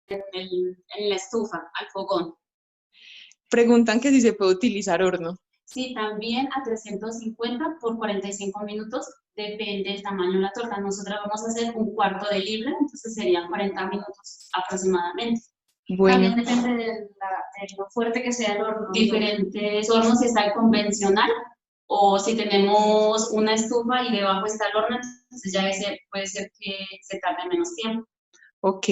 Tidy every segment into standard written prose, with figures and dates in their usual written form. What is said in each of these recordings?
en la estufa, al fogón. Preguntan que si se puede utilizar horno. Sí, también a 350 por 45 minutos, depende del tamaño de la torta. Nosotros vamos a hacer un cuarto de libra, entonces serían 40 minutos aproximadamente. Bueno. También depende de lo fuerte que sea el horno. Diferentes hornos, si está el convencional o si tenemos una estufa y debajo está el horno, entonces ya puede ser que se tarde menos tiempo. Ok.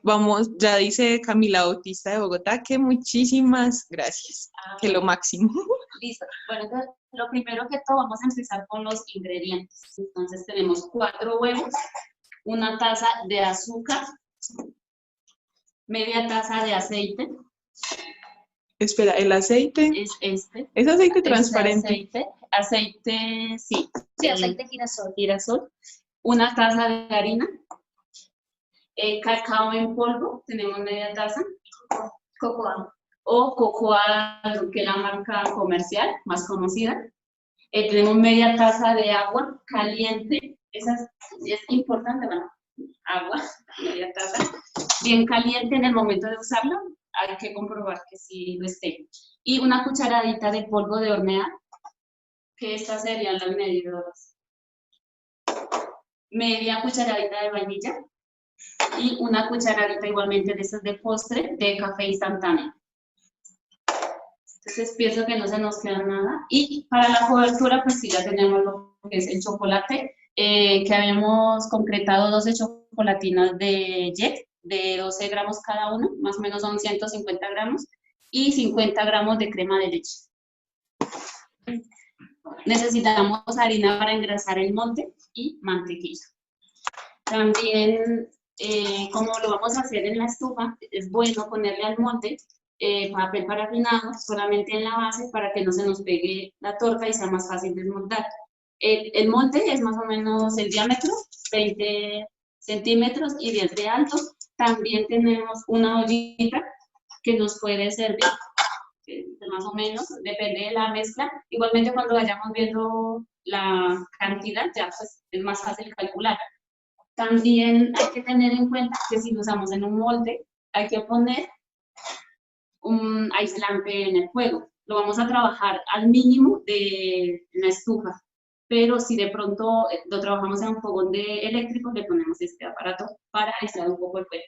Vamos, ya dice Camila Bautista de Bogotá que muchísimas gracias, que lo máximo. Listo. Bueno, entonces lo primero que todo vamos a empezar con los ingredientes. Entonces tenemos 4 huevos, una taza de azúcar, media taza de aceite. Espera, ¿el aceite? Es este. ¿Es aceite transparente? Aceite, sí. Sí, aceite girasol. Una taza de harina. Cacao en polvo, tenemos media taza. Cocoa. O cocoa, que es la marca comercial más conocida. Tenemos media taza de agua caliente. Esa es importante, bueno, agua, media taza. Bien caliente en el momento de usarlo. Hay que comprobar que sí lo esté. Y una cucharadita de polvo de hornear, que estas serían las medidas. Media cucharadita de vainilla y una cucharadita igualmente de estas de postre de café instantáneo. Entonces pienso que no se nos queda nada. Y para la cobertura, pues sí, ya tenemos lo que es el chocolate, que habíamos concretado 12 chocolatinas de Jet, de 12 gramos cada uno, más o menos son 150 gramos, y 50 gramos de crema de leche. Necesitamos harina para engrasar el molde y mantequilla. También, como lo vamos a hacer en la estufa, es bueno ponerle al molde papel parafinado solamente en la base para que no se nos pegue la torta y sea más fácil desmoldar. El molde es más o menos el diámetro, 20 centímetros y 10 de alto. También tenemos una ollita que nos puede servir, más o menos, depende de la mezcla. Igualmente cuando vayamos viendo la cantidad ya pues es más fácil calcular. También hay que tener en cuenta que si lo usamos en un molde, hay que poner un aislante en el fuego. Lo vamos a trabajar al mínimo de la estufa, pero si de pronto lo trabajamos en un fogón eléctrico, le ponemos este aparato para aislar un poco el fuego.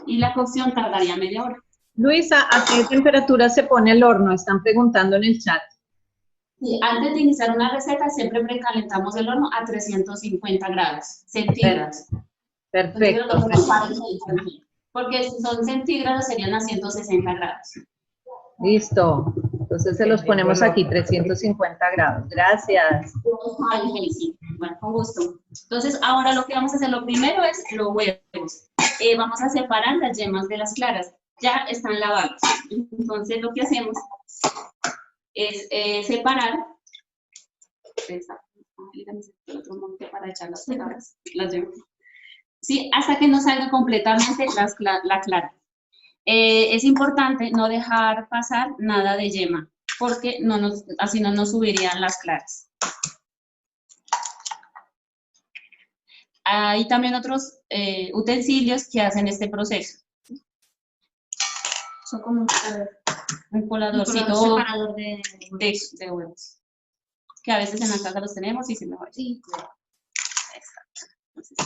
Y la cocción tardaría media hora. Luisa, ¿a qué temperatura se pone el horno? Están preguntando en el chat. Y antes de iniciar una receta, siempre precalentamos el horno a 350 grados centígrados. Perfecto. Porque si son centígrados serían a 160 grados. Listo. Entonces se los ponemos aquí, 350 grados. Gracias. Bueno, con gusto. Entonces, ahora lo que vamos a hacer, lo primero es los huevos. Vamos a separar las yemas de las claras. Ya están lavadas. Entonces, lo que hacemos es separar. Otro monte para echar las claras, las yemas. Sí, hasta que no salga completamente la clara. Es importante no dejar pasar nada de yema, porque así no nos subirían las claras. Hay también otros utensilios que hacen este proceso. Son como un coladorcito separador de huevos. Que a veces en la casa los tenemos y se me va. Sí. Exacto. Entonces,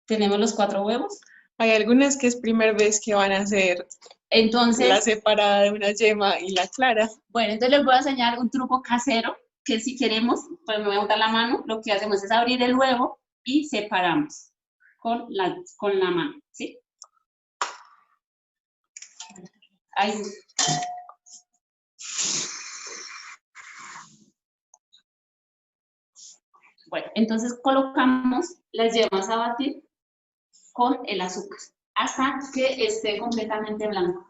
tenemos los 4 huevos. Hay algunas que es primera vez que van a hacer la separada de una yema y la clara. Bueno, entonces les voy a enseñar un truco casero, que si queremos, pues me voy a untar la mano, lo que hacemos es abrir el huevo y separamos con la mano, ¿sí? Ahí. Bueno, entonces colocamos las yemas a batir con el azúcar hasta que esté completamente blanco.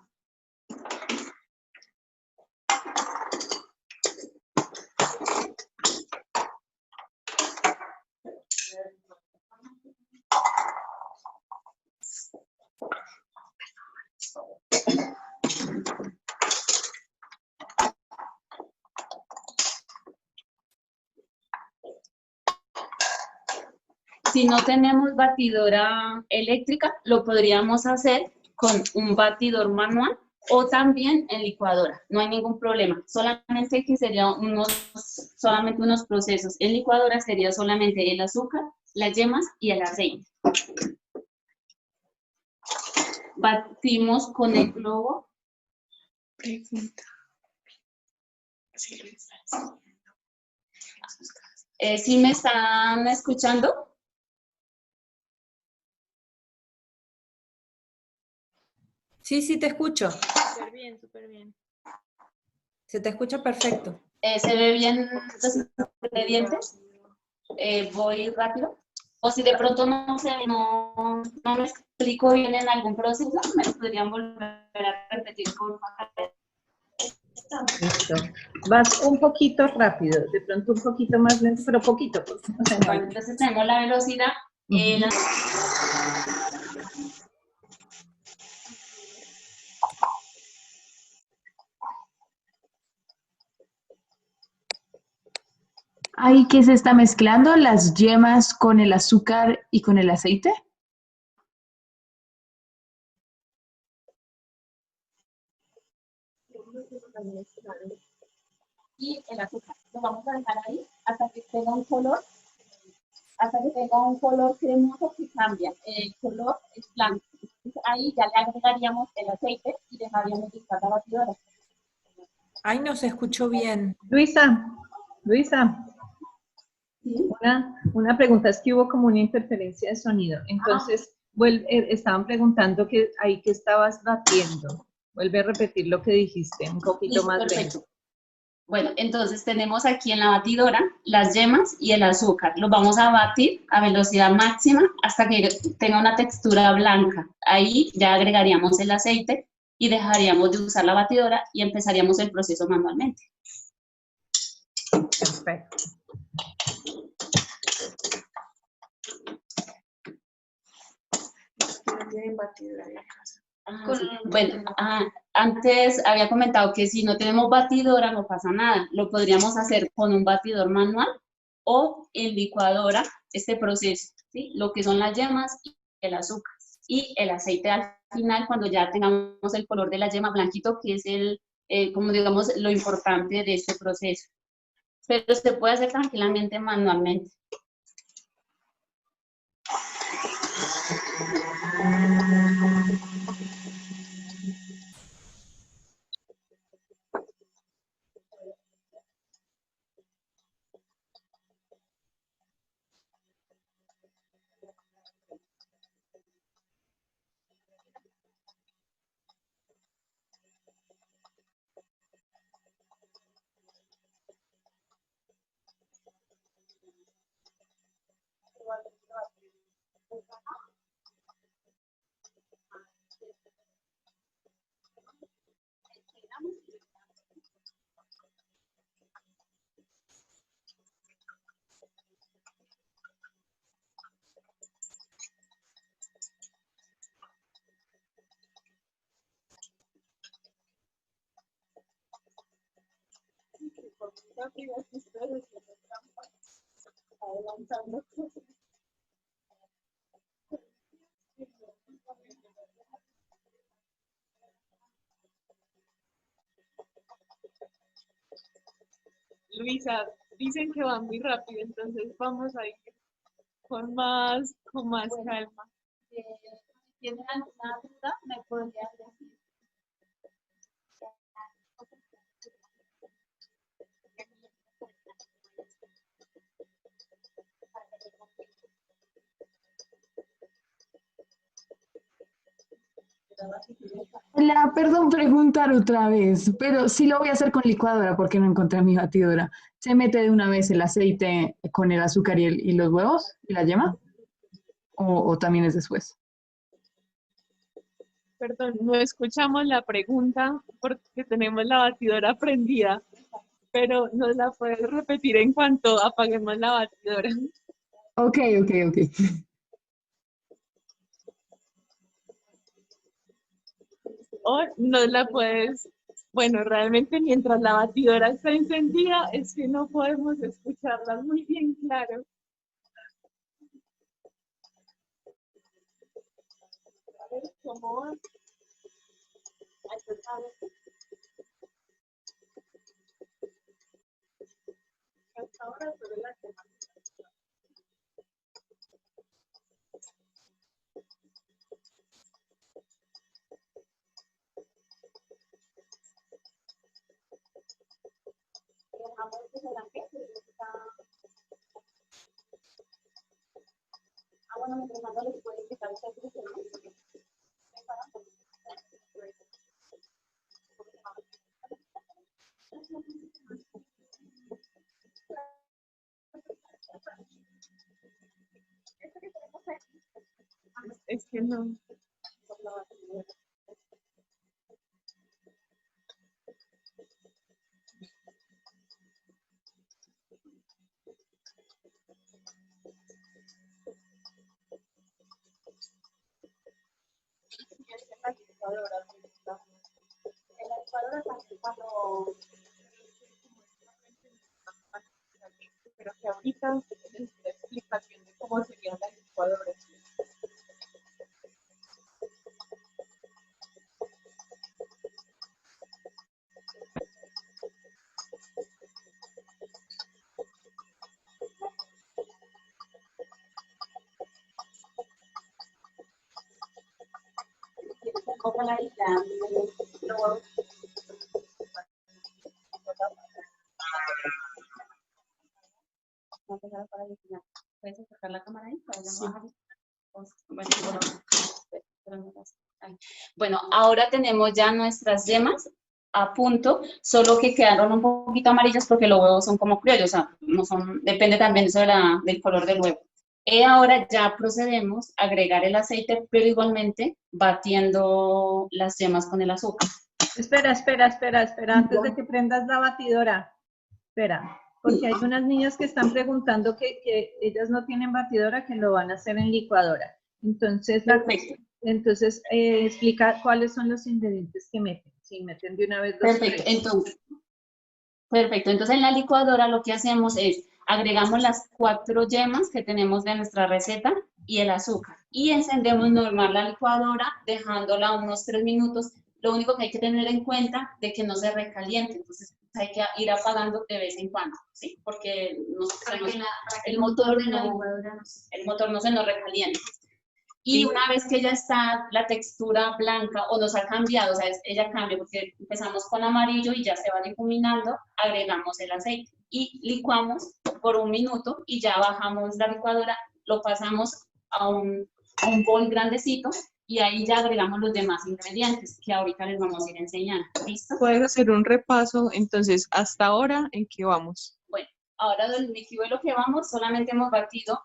Si no tenemos batidora eléctrica, lo podríamos hacer con un batidor manual o también en licuadora. No hay ningún problema. Solamente que sería solamente unos procesos. En licuadora sería solamente el azúcar, las yemas y el aceite. Batimos con el globo. Pregunta. ¿Sí me están escuchando? Sí, sí, te escucho. Súper bien, súper bien. Se te escucha perfecto. ¿Se ve bien los ingredientes? ¿Voy rápido? O si de pronto no me explico bien en algún proceso, me podrían volver a repetir, por favor. Listo. Vas un poquito rápido, de pronto un poquito más lento, pero poquito. Bueno, entonces tenemos la velocidad. ¿Ahí qué se está mezclando? ¿Las yemas con el azúcar y con el aceite? Y el azúcar. Lo vamos a dejar ahí hasta que tenga un color cremoso que cambia. El color es blanco. Entonces, ahí ya le agregaríamos el aceite y dejaríamos de usar la batidora. Ay, no se escuchó bien. Luisa, ¿Sí? una pregunta, es que hubo como una interferencia de sonido. Entonces, estaban preguntando que ahí que estabas batiendo. Vuelve a repetir lo que dijiste, un poquito Listo, más perfecto. lento. Bueno, entonces tenemos aquí en la batidora las yemas y el azúcar. Los vamos a batir a velocidad máxima hasta que tenga una textura blanca. Ahí ya agregaríamos el aceite y dejaríamos de usar la batidora y empezaríamos el proceso manualmente. Perfecto. Bueno, antes había comentado que si no tenemos batidora no pasa nada. Lo podríamos hacer con un batidor manual o en licuadora este proceso, ¿sí? Lo que son las yemas y el azúcar. Y el aceite al final, cuando ya tengamos el color de la yema blanquito, que es como digamos, lo importante de este proceso. Pero se puede hacer tranquilamente manualmente. Luisa, dicen que va muy rápido, entonces vamos a ir con más calma. Si tienen alguna duda, me podrían decir. Hola, perdón preguntar otra vez, pero sí lo voy a hacer con licuadora porque no encontré mi batidora. ¿Se mete de una vez el aceite con el azúcar y los huevos y la yema? ¿O también es después? Perdón, no escuchamos la pregunta porque tenemos la batidora prendida, pero nos la puedes repetir en cuanto apaguemos la batidora. Ok. O nos la puedes, bueno, realmente mientras la batidora está encendida es que no podemos escucharla muy bien claro. A ver, ¿cómo va? Ay, pues, a ver, hasta ahora sobre la semana. Dejamos que se la quede, está... Ah, bueno, mientras tanto les puedo explicar el servicio, ¿no? Es que no. En la licuadora también cuando... Pero que ahorita necesito explicación de cómo sería la licuadora. Cómo la isla, luego vamos a empezar para vigilar. ¿Puedes sacar la cámara ahí para Sí. bajar? Bueno, ahí. Bueno, ahora tenemos ya nuestras yemas a punto, solo que quedaron un poquito amarillas porque los huevos son como criollos, o sea, no son, depende también eso de del color del huevo. Ahora ya procedemos a agregar el aceite, pero igualmente batiendo las yemas con el azúcar. Espera, antes de que prendas la batidora. Espera, porque hay unas niñas que están preguntando que ellas no tienen batidora, que lo van a hacer en licuadora. Entonces, Perfecto. explica cuáles son los ingredientes que meten. Si meten de una vez los Perfecto, tres. entonces en la licuadora lo que hacemos es agregamos las 4 yemas que tenemos de nuestra receta y el azúcar y encendemos normal la licuadora dejándola unos 3 minutos. Lo único que hay que tener en cuenta de que no se recaliente, entonces hay que ir apagando de vez en cuando, ¿sí? Porque el motor no se nos recalienta. Y una vez que ya está la textura blanca o nos ha cambiado, o sea, ella cambia porque empezamos con amarillo y ya se va difuminando, agregamos el aceite y licuamos por 1 minuto y ya bajamos la licuadora, lo pasamos a un bol grandecito y ahí ya agregamos los demás ingredientes que ahorita les vamos a ir enseñando. ¿Listo? Puedes hacer un repaso, entonces, hasta ahora, ¿en qué vamos? Bueno, ahora del líquido de lo que vamos, solamente hemos batido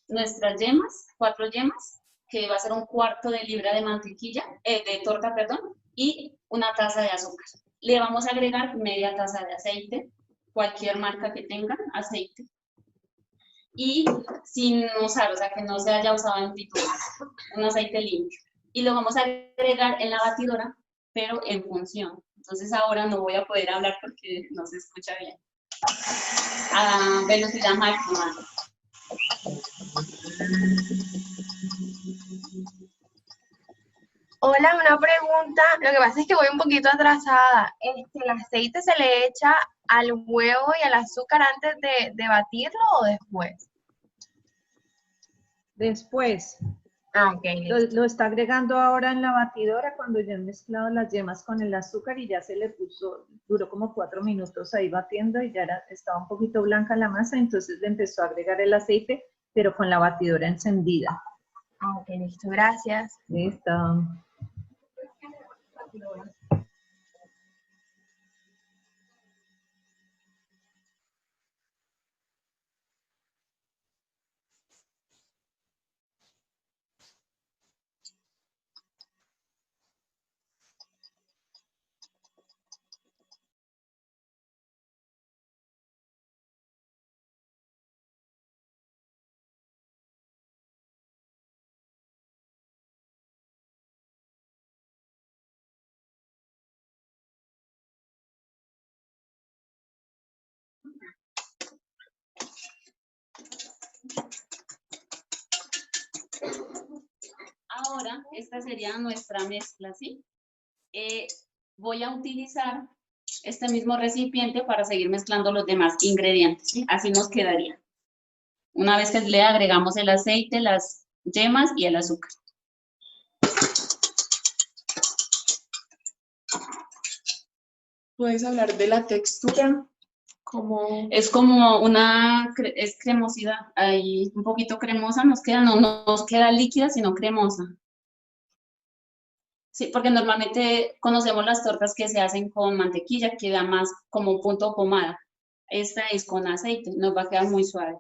nuestras yemas, 4 yemas, que va a ser 1/4 de libra de mantequilla, de torta, perdón, y 1 taza de azúcar. Le vamos a agregar media taza de aceite, cualquier marca que tengan, aceite. Y sin usar, o sea, que no se haya usado en frituras, un aceite limpio. Y lo vamos a agregar en la batidora, pero en función. Entonces ahora no voy a poder hablar porque no se escucha bien. A velocidad máxima. Hola, una pregunta. Lo que pasa es que voy un poquito atrasada. ¿El aceite se le echa al huevo y al azúcar antes de batirlo o después? Después, Ah, ok, listo. lo está agregando ahora en la batidora cuando ya han mezclado las yemas con el azúcar y ya se le puso, duró como 4 minutos ahí batiendo y ya estaba un poquito blanca la masa, entonces le empezó a agregar el aceite, pero con la batidora encendida. Ah, ok, listo. Gracias. Listo. esta sería nuestra mezcla, ¿sí? Voy a utilizar este mismo recipiente para seguir mezclando los demás ingredientes, ¿sí? Así nos quedaría. Una vez que le agregamos el aceite, las yemas y el azúcar. ¿Puedes hablar de la textura? Como... Es como es cremosidad, ahí un poquito cremosa nos queda, no nos queda líquida, sino cremosa. Sí, porque normalmente conocemos las tortas que se hacen con mantequilla, queda más como punto pomada. Esta es con aceite, nos va a quedar muy suave.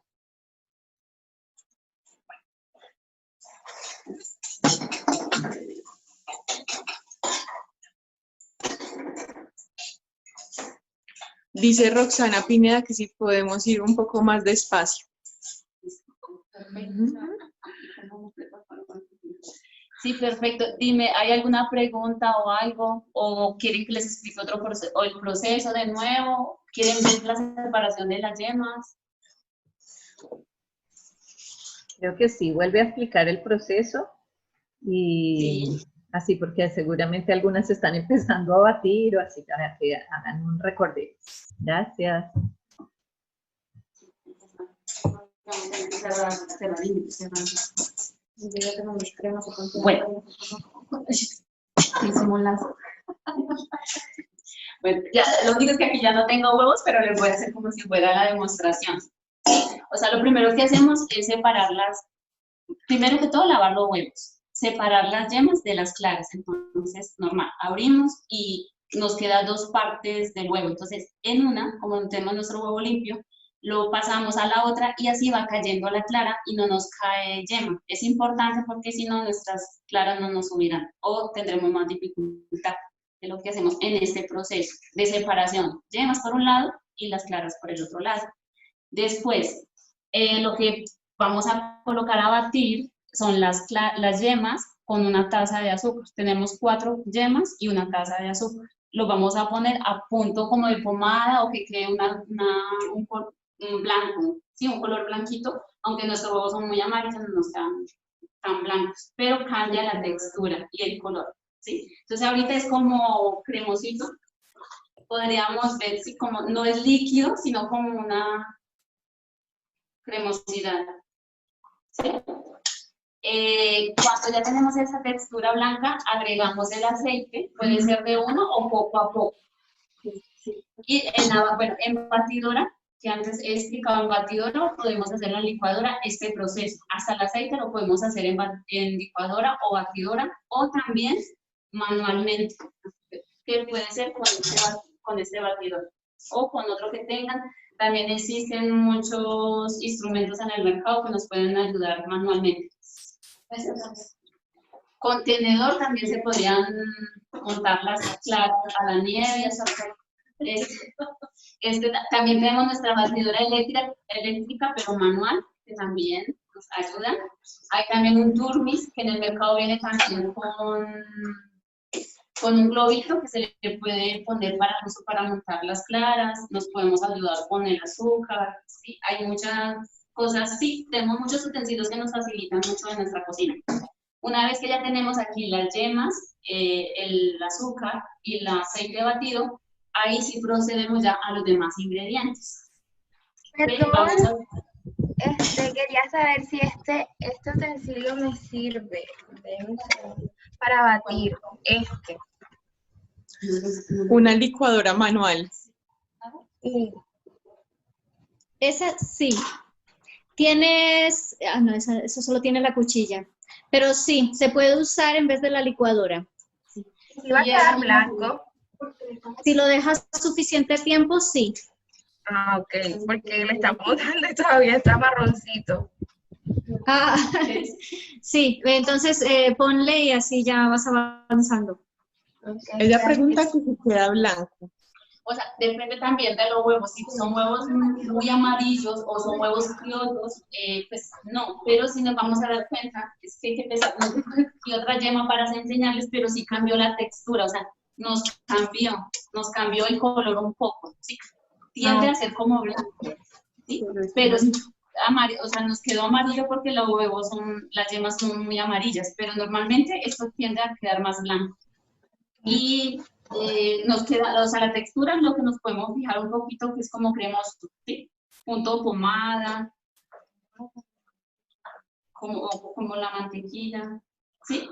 Dice Roxana Pineda que si podemos ir un poco más despacio. Sí, perfecto. Dime, ¿hay alguna pregunta o algo? ¿O quieren que les explique otro proceso, o el proceso de nuevo? ¿Quieren ver la separación de las yemas? Creo que sí, vuelve a explicar el proceso y Sí. así porque seguramente algunas están empezando a batir o así para que hagan un recorrido. Gracias. Bueno, hicimos las... Bueno, ya, lo único es que aquí ya no tengo huevos, pero les voy a hacer como si fuera la demostración. O sea, lo primero que hacemos es separarlas, primero que todo lavar los huevos, separar las yemas de las claras. Entonces, normal, abrimos y nos quedan dos partes del huevo. Entonces, en una, como tenemos nuestro huevo limpio, lo pasamos a la otra y así va cayendo la clara y no nos cae yema. Es importante porque si no, nuestras claras no nos subirán o tendremos más dificultad. Es lo que hacemos en este proceso de separación. Yemas por un lado y las claras por el otro lado. Después, lo que vamos a colocar a batir son las yemas con una taza de azúcar. Tenemos 4 yemas y una taza de azúcar. Lo vamos a poner a punto como de pomada o que quede un blanco, ¿sí? Un color blanquito, aunque nuestros huevos son muy amarillos, no nos quedan tan blancos, pero cambia la textura y el color, ¿sí? Entonces ahorita es como cremosito. Podríamos ver si como no es líquido, sino como una cremosidad, ¿sí? Cuando ya tenemos esa textura blanca, agregamos el aceite, puede ser de uno o poco a poco. Y en batidora, que antes he explicado en batidora, podemos hacer en licuadora este proceso. Hasta el aceite lo podemos hacer en licuadora o batidora, o también manualmente, que puede ser con este batidor, o con otro que tengan. También existen muchos instrumentos en el mercado que nos pueden ayudar manualmente. Contenedor también se podrían montar las claras a la nieve y hacer. También tenemos nuestra batidora eléctrica, pero manual, que también nos ayuda. Hay también un turmis, que en el mercado viene también con un globito que se le puede poner para montar las claras. Nos podemos ayudar con el azúcar, ¿sí? Hay muchas cosas, sí, tenemos muchos utensilios que nos facilitan mucho en nuestra cocina. Una vez que ya tenemos aquí las yemas, el azúcar y el aceite batido, ahí sí procedemos ya a los demás ingredientes. Perdón, quería saber si este utensilio me sirve para batir Una licuadora manual. Esa sí. Tienes, no, eso solo tiene la cuchilla. Pero sí, se puede usar en vez de la licuadora. Si va a quedar blanco. Si lo dejas suficiente tiempo, sí. Ah, ok, porque le estamos dando y todavía está marroncito. Ah, sí, entonces ponle y así ya vas avanzando. Okay, Ella pregunta que si queda blanco. O sea, depende también de los huevos. Si son huevos muy amarillos o son huevos criollos, pues no. Pero si nos vamos a dar cuenta, es que hay que pensar, y otra yema para enseñarles, pero sí cambió la textura, o sea, nos cambió el color un poco, ¿sí? Tiende a ser como blanco, ¿sí? Pero amarillo, o sea, nos quedó amarillo porque los huevos las yemas son muy amarillas, pero normalmente esto tiende a quedar más blanco. Y nos queda, o sea, la textura es lo que nos podemos fijar un poquito, que es como cremoso, ¿sí? Punto pomada, como la mantequilla, ¿sí?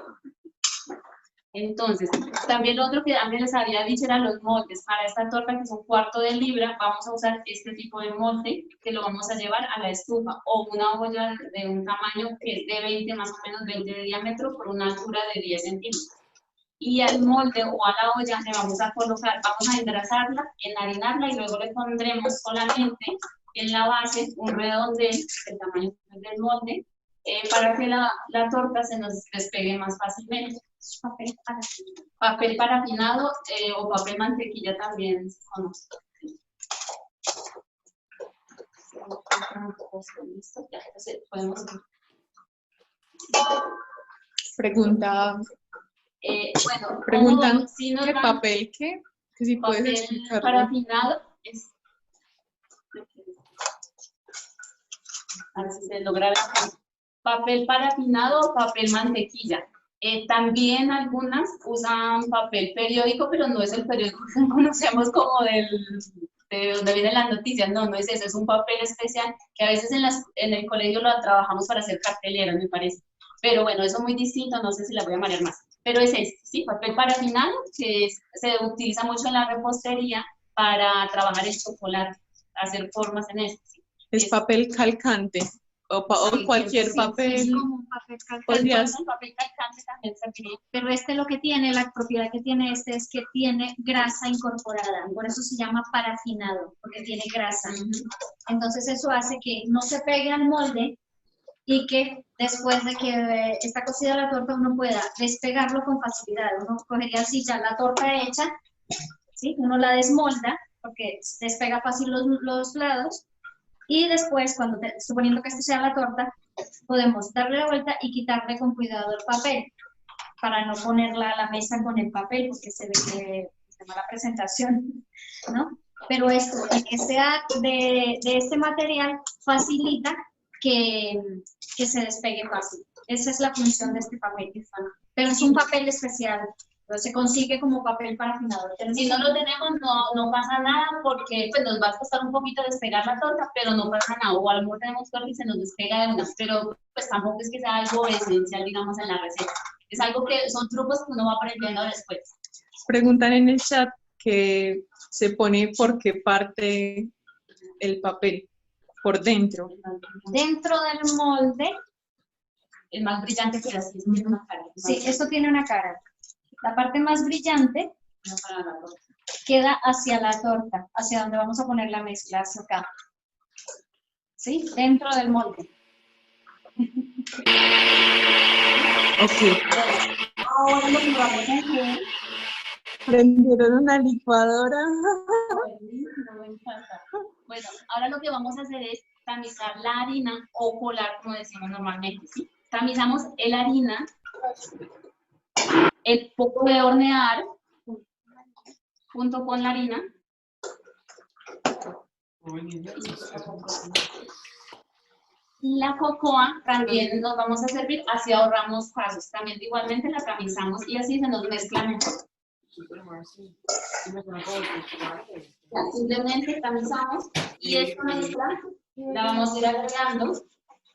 Entonces, también lo otro que antes les había dicho eran los moldes. Para esta torta, que es un cuarto de libra, vamos a usar este tipo de molde que lo vamos a llevar a la estufa, o una olla de un tamaño que es de 20, más o menos 20 de diámetro, por una altura de 10 centímetros. Y al molde o a la olla le vamos a colocar, vamos a engrasarla, enharinarla y luego le pondremos solamente en la base un redondel del tamaño del molde, para que la torta se nos despegue más fácilmente. Papel parafinado o papel mantequilla también se conoce. Pregunta. Bueno, Preguntan si nos qué dan papel, qué, que si puedes papel explicarlo. parafinado es, a ver si se logra ver. Papel parafinado o papel mantequilla. También algunas usan papel periódico, pero no es el periódico que conocemos como de donde vienen las noticias. No, no es eso, es un papel especial que a veces en el colegio lo trabajamos para hacer carteleras, me parece. Pero bueno, eso es muy distinto, no sé si la voy a marear más. Pero es este, ¿sí? Papel parafinado, que se utiliza mucho en la repostería para trabajar el chocolate, hacer formas en este. ¿Sí? Es papel calcante. O cualquier papel. Es como un papel calcante. Podrías- El papel calcante también serviría. Pero lo que tiene, la propiedad que tiene este es que tiene grasa incorporada. Por eso se llama parafinado, porque tiene grasa. Entonces eso hace que no se pegue al molde y que después de que está cocida la torta uno pueda despegarlo con facilidad. Uno cogería así ya la torta hecha, ¿sí? Uno la desmolda porque despega fácil los lados. Y después, suponiendo que esta sea la torta, podemos darle la vuelta y quitarle con cuidado el papel, para no ponerla a la mesa con el papel, porque se ve que es de mala presentación, ¿no? Pero esto, el que sea de este material, facilita que se despegue fácil. Esa es la función de este papel. Pero es un papel especial. Entonces se consigue como papel parafinado. Si no lo tenemos, no pasa nada, porque pues, nos va a costar un poquito despegar la torta, pero no pasa nada. O a lo mejor tenemos torta y se nos despega de una, pero pues tampoco es que sea algo esencial, digamos, en la receta. Es algo que son trucos que uno va aprendiendo después. Preguntan en el chat que se pone por qué parte el papel, por dentro. Dentro del molde, Es más brillante que así, tiene una cara. sí, esto tiene una cara. La parte más brillante No para la torta. queda hacia la torta, hacia donde vamos a poner la mezcla, hacia acá. ¿Sí? Dentro del molde. Ok. Ahora lo que vamos a hacer, Prendieron una licuadora. me encanta. Bueno, ahora lo que vamos a hacer es tamizar la harina o colar, como decimos normalmente, ¿sí? Tamizamos la harina, el poco de hornear, junto con la harina. La cocoa también nos vamos a servir, así ahorramos pasos. También igualmente la tamizamos y así se nos mezcla mejor. Ya, simplemente tamizamos y esta mezcla la vamos a ir agregando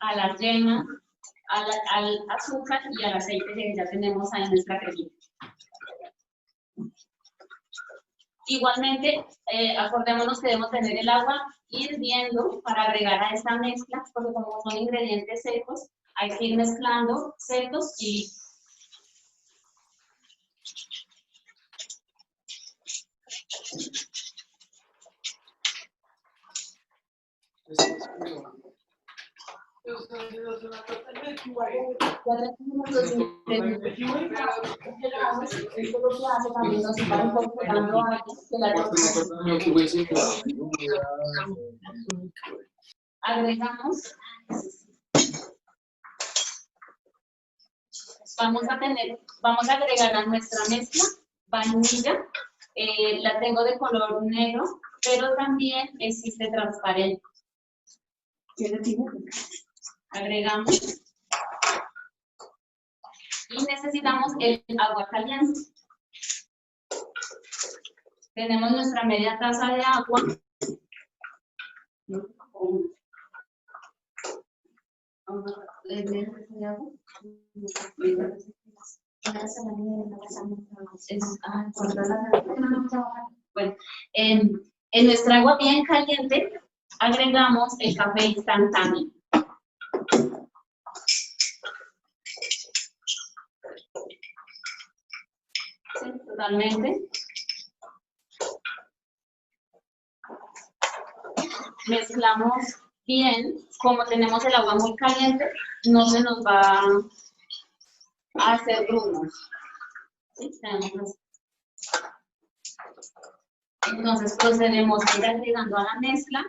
a la yema, al azúcar y al aceite que ya tenemos ahí en nuestra cremita. Igualmente, acordémonos que debemos tener el agua hirviendo para agregar a esta mezcla, porque como son ingredientes secos, hay que ir mezclando secos y líquidos. Agregamos, vamos a agregar a nuestra mezcla vainilla, la tengo de color negro, pero también existe transparente. Agregamos. Y necesitamos el agua caliente. Tenemos nuestra media taza de agua. Bueno, en nuestra agua bien caliente agregamos el café instantáneo. Sí, totalmente. Mezclamos bien. Como tenemos el agua muy caliente, no se nos va a hacer grumos. ¿Sí? Entonces procedemos a ir agregando a la mezcla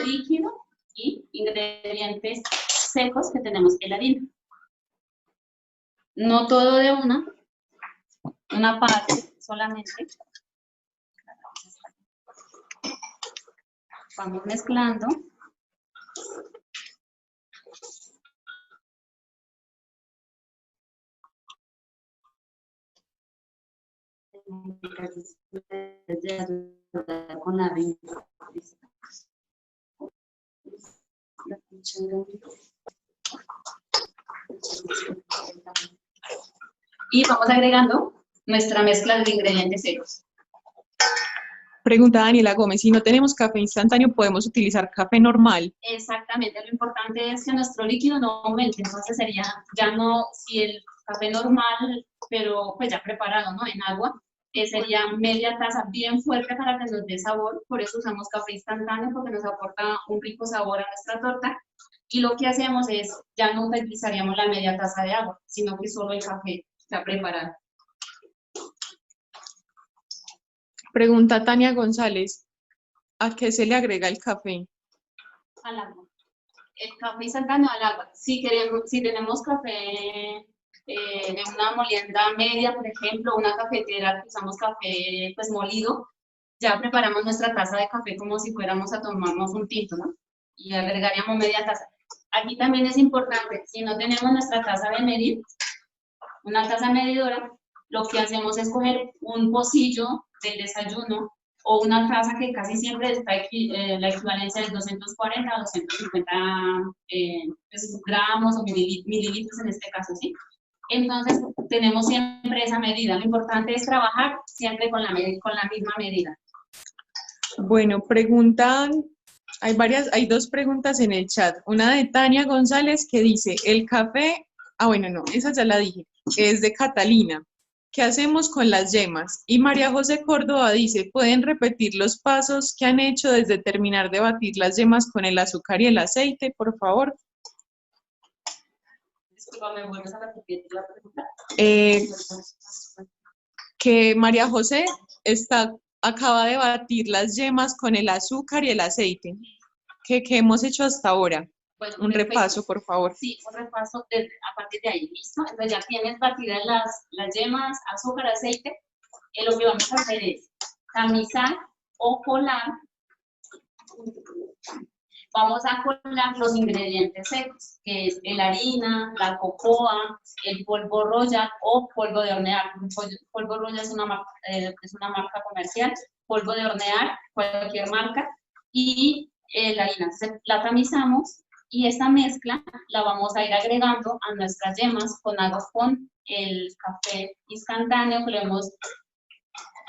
líquido y ingredientes secos que tenemos en la harina. No todo de una parte solamente. Vamos mezclando. Con la harina. Y vamos agregando nuestra mezcla de ingredientes secos. Pregunta Daniela Gómez, si no tenemos café instantáneo, ¿podemos utilizar café normal? Exactamente, lo importante es que nuestro líquido no aumente, entonces sería, ya no, si el café normal, pero pues ya preparado, ¿no? En agua, sería media taza bien fuerte para que nos dé sabor, por eso usamos café instantáneo, porque nos aporta un rico sabor a nuestra torta, y lo que hacemos es, ya no utilizaríamos la media taza de agua, sino que solo el café está preparado. Pregunta Tania González, ¿a qué se le agrega el café? Al agua. El café instantáneo al agua. Si tenemos café de una molienda media, por ejemplo, una cafetera que usamos café pues molido, ya preparamos nuestra taza de café como si fuéramos a tomarnos un tinto, ¿no? Y agregaríamos media taza. Aquí también es importante, si no tenemos nuestra taza de medir, una taza medidora, lo que hacemos es coger un pocillo del desayuno o una taza que casi siempre está aquí, la equivalencia de 240 a 250 gramos o mililitros en este caso, ¿sí? Entonces, tenemos siempre esa medida. Lo importante es trabajar siempre con la misma medida. Bueno, hay dos preguntas en el chat. Una de Tania González que dice, el café, bueno, no, esa ya la dije, es de Catalina. ¿Qué hacemos con las yemas? Y María José Córdoba dice, ¿pueden repetir los pasos que han hecho desde terminar de batir las yemas con el azúcar y el aceite, por favor? Discúlpame, ¿vuelves a repetir la pregunta? Que María José acaba de batir las yemas con el azúcar y el aceite. ¿Qué hemos hecho hasta ahora? Bueno, un repaso, por favor. Sí, un repaso a partir de ahí, ¿listo? Entonces ya tienes batidas las yemas, azúcar, aceite. Lo que vamos a hacer es tamizar o colar. Vamos a colar los ingredientes secos, que es la harina, la cocoa, el polvo royal o polvo de hornear. Polvo royal es una marca comercial, polvo de hornear, cualquier marca, y la harina. Entonces, la tamizamos. Y esta mezcla la vamos a ir agregando a nuestras yemas con el café instantáneo que lo hemos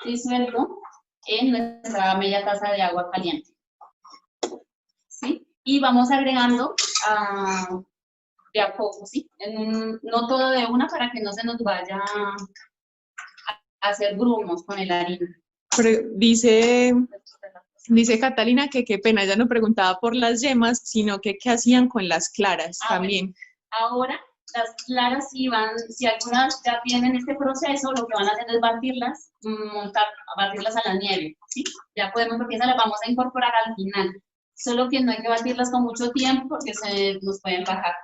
disuelto en nuestra media taza de agua caliente. ¿Sí? Y vamos agregando de a poco, ¿sí? No todo de una para que no se nos vaya a hacer grumos con el harina. Dice Catalina que qué pena, ella no preguntaba por las yemas, sino que qué hacían con las claras también. Bueno. Ahora, las claras, si algunas ya tienen este proceso, lo que van a hacer es batirlas a la nieve, ¿sí? Ya podemos, porque esas las vamos a incorporar al final. Solo que no hay que batirlas con mucho tiempo porque se nos pueden bajar.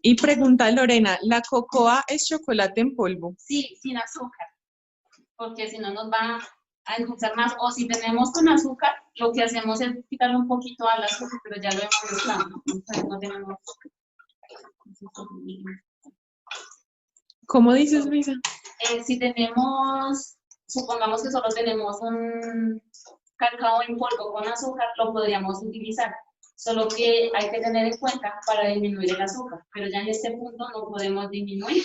Y pregunta Lorena, ¿la cocoa es chocolate en polvo? Sí, sin azúcar. Porque si no nos va a endulzar más, o si tenemos con azúcar, lo que hacemos es quitarle un poquito al azúcar, pero ya lo hemos mezclado, ¿no? Entonces no tenemos... ¿Cómo dices, Luisa? Si tenemos, supongamos que solo tenemos un cacao en polvo con azúcar, lo podríamos utilizar, solo que hay que tener en cuenta para disminuir el azúcar, pero ya en este punto no podemos disminuir,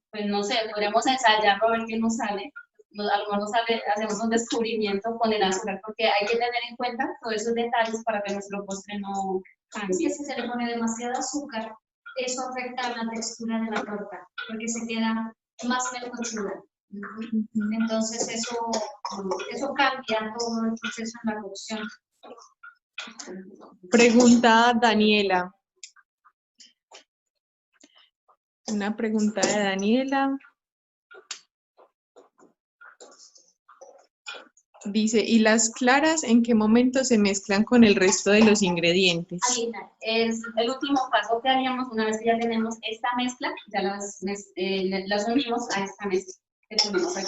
pues no sé, podríamos ensayarlo a ver qué nos sale. A lo mejor nos sale, hacemos un descubrimiento con el azúcar, porque hay que tener en cuenta todos esos detalles para que nuestro postre no Es cambie. que si se le pone demasiado azúcar, eso afecta la textura de la torta, porque se queda más melcochuda. Entonces eso cambia todo el proceso en la cocción. Pregunta Daniela. Una pregunta de Daniela. Dice, ¿y las claras en qué momento se mezclan con el resto de los ingredientes? Harina es el último paso que haríamos una vez que ya tenemos esta mezcla, ya las unimos a esta mezcla que tenemos aquí.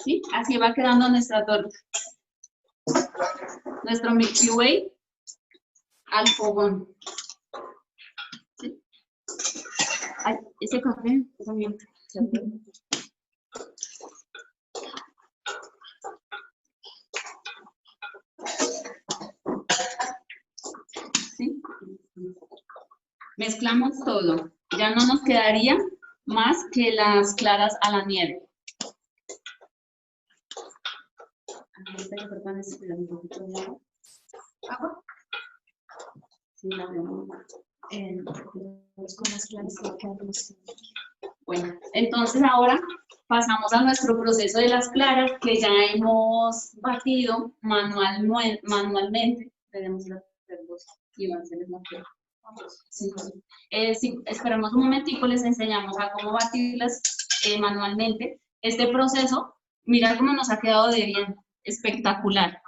¿Sí? Así va quedando nuestra torta. Nuestro Milky Way al fogón. ¿Sí? Ay, ese café también. ¿Sí? Mezclamos todo. Ya no nos quedaría más que las claras a la nieve. ¿Agua? Sí, la vemos. Con las claras que quedan más. Bueno, entonces ahora pasamos a nuestro proceso de las claras que ya hemos batido manualmente. Tenemos las dos y van a ser las dos. Sí. Si esperamos un momentico, les enseñamos a cómo batirlas manualmente. Este proceso, mira cómo nos ha quedado de bien, espectacular,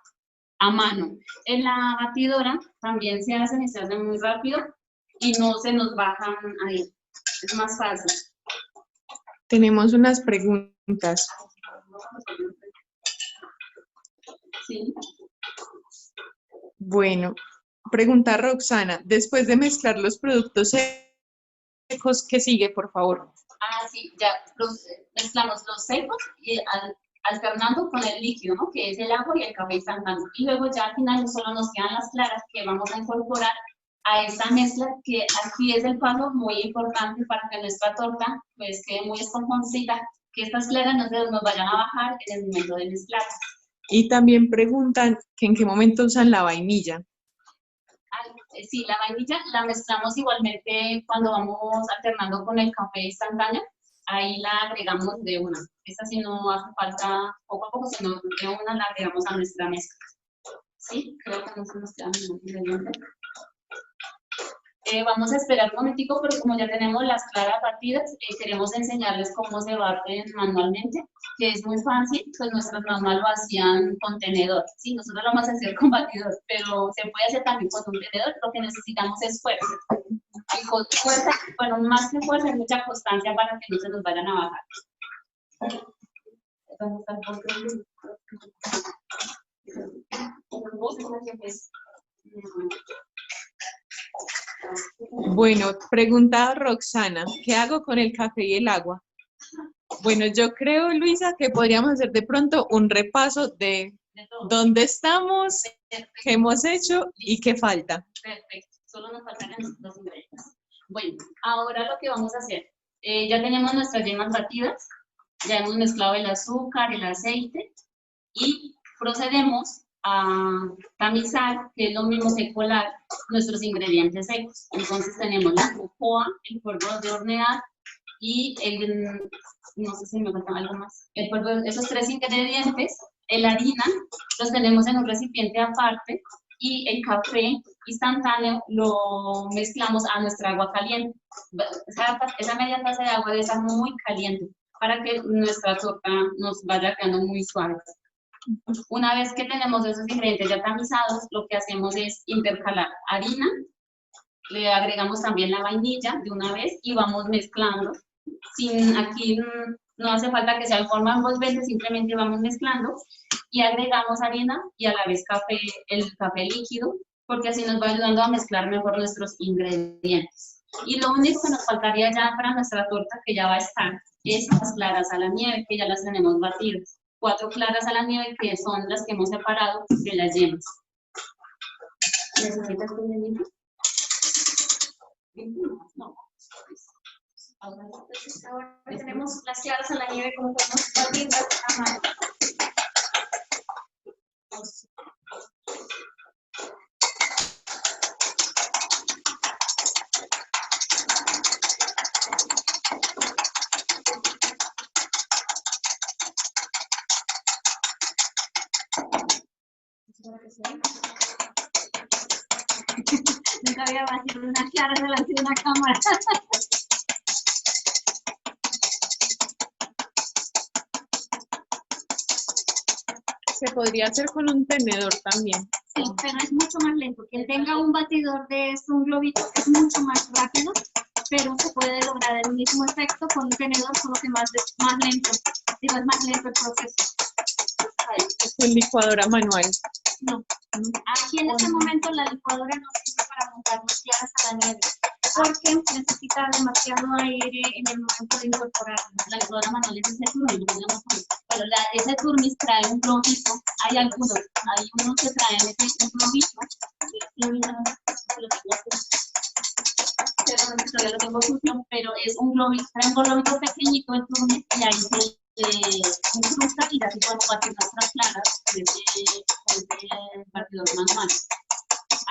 a mano. En la batidora también se hacen y se hacen muy rápido y no se nos bajan ahí, es más fácil. Tenemos unas preguntas. Sí. Bueno, pregunta Roxana, después de mezclar los productos secos, ¿qué sigue, por favor? Sí, ya mezclamos los secos y alternando con el líquido, ¿no? Que es el agua y el café instantáneo. Y luego ya al final solo nos quedan las claras que vamos a incorporar a esta mezcla, que aquí es el paso muy importante para que nuestra torta pues quede muy esponjoncita, que estas claras no se nos vayan a bajar en el momento de mezclar. Y también preguntan que en qué momento usan la vainilla. Sí, la vainilla la mezclamos igualmente cuando vamos alternando con el café instantáneo, ahí la agregamos de una. Esta sí no hace falta poco a poco, sino de una la agregamos a nuestra mezcla. Sí, creo que no se nos queda ningún ingrediente. Vamos a esperar un momentico porque como ya tenemos las claras batidas, queremos enseñarles cómo se baten manualmente, que es muy fácil, pues nuestras mamás lo hacían con tenedor. Sí, nosotros lo vamos a hacer con batidor, pero se puede hacer también con un tenedor, lo que necesitamos es fuerza. Y con fuerza, bueno, más que fuerza, hay mucha constancia para que no se nos vayan a bajar. Bueno, pregunta Roxana, ¿qué hago con el café y el agua? Bueno, yo creo, Luisa, que podríamos hacer de pronto un repaso de dónde estamos, qué hemos hecho y qué falta. Perfecto, solo nos faltan los ingredientes. Bueno, ahora lo que vamos a hacer, ya tenemos nuestras yemas batidas, ya hemos mezclado el azúcar, el aceite y procedemos a tamizar, que es lo mismo que colar nuestros ingredientes secos. Entonces tenemos la cocoa, el polvo de hornear y no sé si me falta algo más, el polvo, esos tres ingredientes, la harina, los tenemos en un recipiente aparte y el café instantáneo lo mezclamos a nuestra agua caliente. Esa media taza de agua debe estar muy caliente para que nuestra torta nos vaya quedando muy suave. Una vez que tenemos esos ingredientes ya tamizados, lo que hacemos es intercalar harina Le agregamos también la vainilla de una vez y vamos mezclando. Aquí no hace falta que sea de forma envolvente, simplemente vamos mezclando y agregamos harina y a la vez el café líquido, porque así nos va ayudando a mezclar mejor nuestros ingredientes. Y lo único que nos faltaría ya para nuestra torta, que ya va a estar, es las claras a la nieve, que ya las tenemos batidas. 4 claras a la nieve, que son las que hemos separado de las yemas. ¿Necesitas un dedito? No. Ahora tenemos las claras a la nieve, como podemos batirlas a mano. Nunca había batido unas claras delante de una cámara. Se podría hacer con un tenedor también. Sí, pero es mucho más lento. Quien tenga un batidor de esto, un globito, es mucho más rápido, pero se puede lograr el mismo efecto con un tenedor, solo que más lento. Digo, es más lento el proceso. Con licuadora manual. No. Aquí en este momento la licuadora no sirve para montar las claras a la nieve, porque necesita demasiado aire en el momento de incorporar. La licuadora manual es ese turmis, pero ese turmis trae un globito. Hay unos que traen ese globito. Todavía lo tengo sucio, pero es un globito, trae un globito pequeñito el turmis y ahí se incrusta y así podemos batir nuestras claras con ese batidor manual.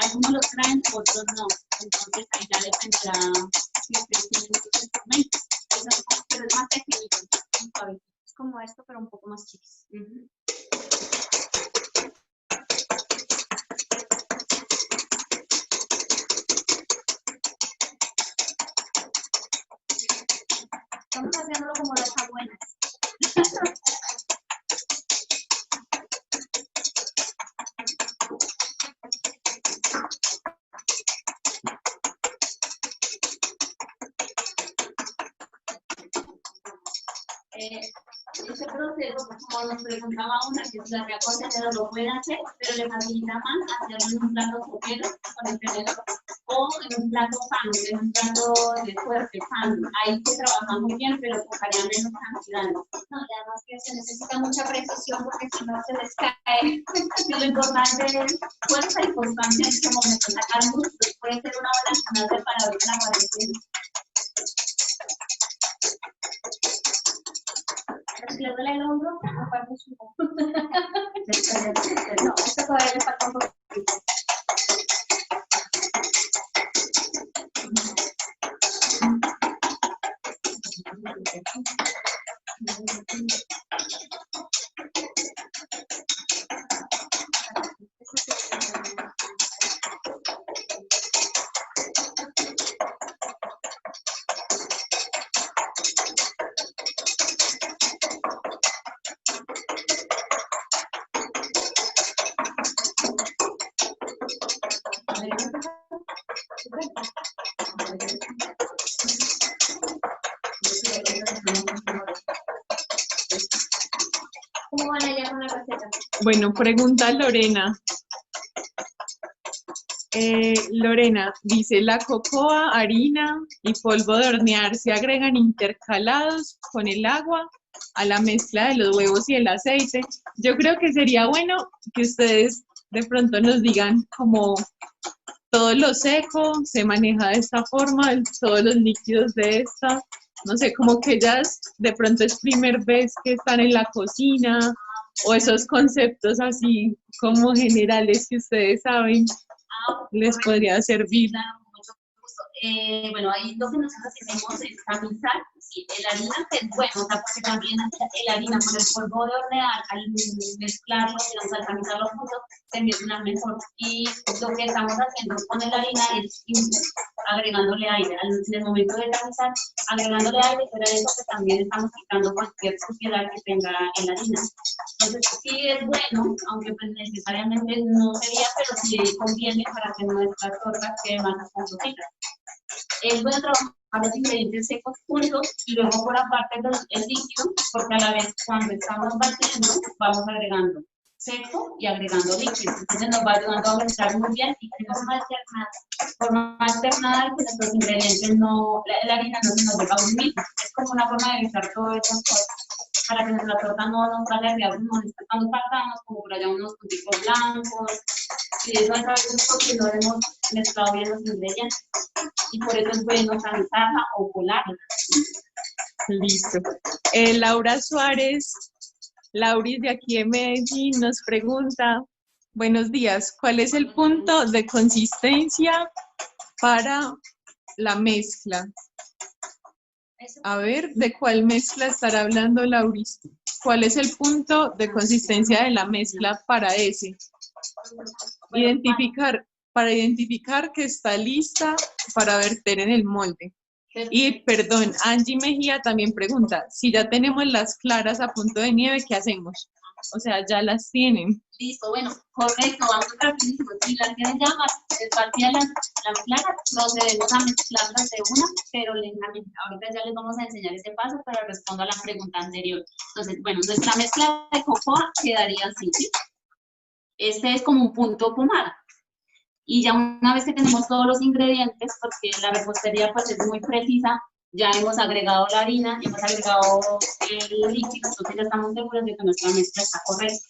Algunos los traen, otros no. Entonces ahí ya dependerá si ustedes tienen estos instrumentos. Pero es más pequeñito, Es como esto, pero un poco más chiquis. Estamos haciéndolo como las abuelas. Este proceso, como nos preguntaba una, que si la contenedor lo puede hacer, pero le facilita más hacerlo en un plato copero con el tenedor o en un plato pan, en un plato de fuerte pan. Ahí se trabaja muy bien, pero tocaría menos cantidad. No, y además que se necesita mucha precisión porque si no se les cae. Y lo importante es fuerza y constancia en este momento. Sacar mucho, puede ser una hora que no hace para ver la pared. Si le duele el hombro, aparte su hombro. No, esto todavía le falta un poquito. ¿Cómo van allá con la receta? Bueno, pregunta Lorena. Lorena dice, la cocoa, harina y polvo de hornear se agregan intercalados con el agua a la mezcla de los huevos y el aceite. Yo creo que sería bueno que ustedes de pronto nos digan como todo lo seco se maneja de esta forma, todos los líquidos de esta, no sé, como que ellas de pronto es primera vez que están en la cocina o esos conceptos así como generales que ustedes saben les podría servir. bueno, ahí lo que nosotros hacemos es tamizar, sí, la harina es bueno, o sea, porque también la harina con el polvo de hornear, al mezclarlo, digamos, al tamizarlo juntos, se mezcla mejor. Y lo que estamos haciendo con la harina es agregándole aire. En el momento de tamizar, agregándole aire, pero eso que también estamos quitando cualquier suciedad que tenga en la harina. Entonces, sí es bueno, aunque pues necesariamente no sería, pero sí conviene para que nuestras tortas queden más esponjositas. Es bueno trabajar los ingredientes secos juntos y luego por aparte el líquido, porque a la vez cuando estamos batiendo vamos agregando seco y agregando líquido. Entonces nos va ayudando a mezclar muy bien y que no se forma alternada y que nuestros ingredientes no, la harina no se nos vuelva un mismo. Es como una forma de mezclar todo eso para que nuestra torta no nos vaya a cuando partamos como por allá unos puntitos blancos. Y eso es a veces porque no hemos mezclado bien los ingredientes. Y por eso es bueno tamizarla o colarla. Listo. Laura Suárez, Lauris de aquí de Medellín, nos pregunta, buenos días, ¿cuál es el punto de consistencia para la mezcla? A ver, ¿de cuál mezcla estará hablando Lauris? ¿Cuál es el punto de consistencia de la mezcla para ese? Para identificar que está lista para verter en el molde. Y perdón, Angie Mejía también pregunta, si ya tenemos las claras a punto de nieve, ¿qué hacemos? O sea, ya las tienen. Listo, bueno, correcto, vamos rapidísimo. Si las tienen ya partidas las claras, procedemos a mezclarlas de una, pero lentamente. Ahorita ya les vamos a enseñar ese paso para responder a la pregunta anterior. Entonces, bueno, nuestra mezcla de cocoa quedaría así, ¿sí? Este es como un punto pomada. Y ya una vez que tenemos todos los ingredientes, porque la repostería pues es muy precisa, ya hemos agregado la harina, hemos agregado el líquido, entonces ya estamos seguros de que nuestra mezcla está correcta.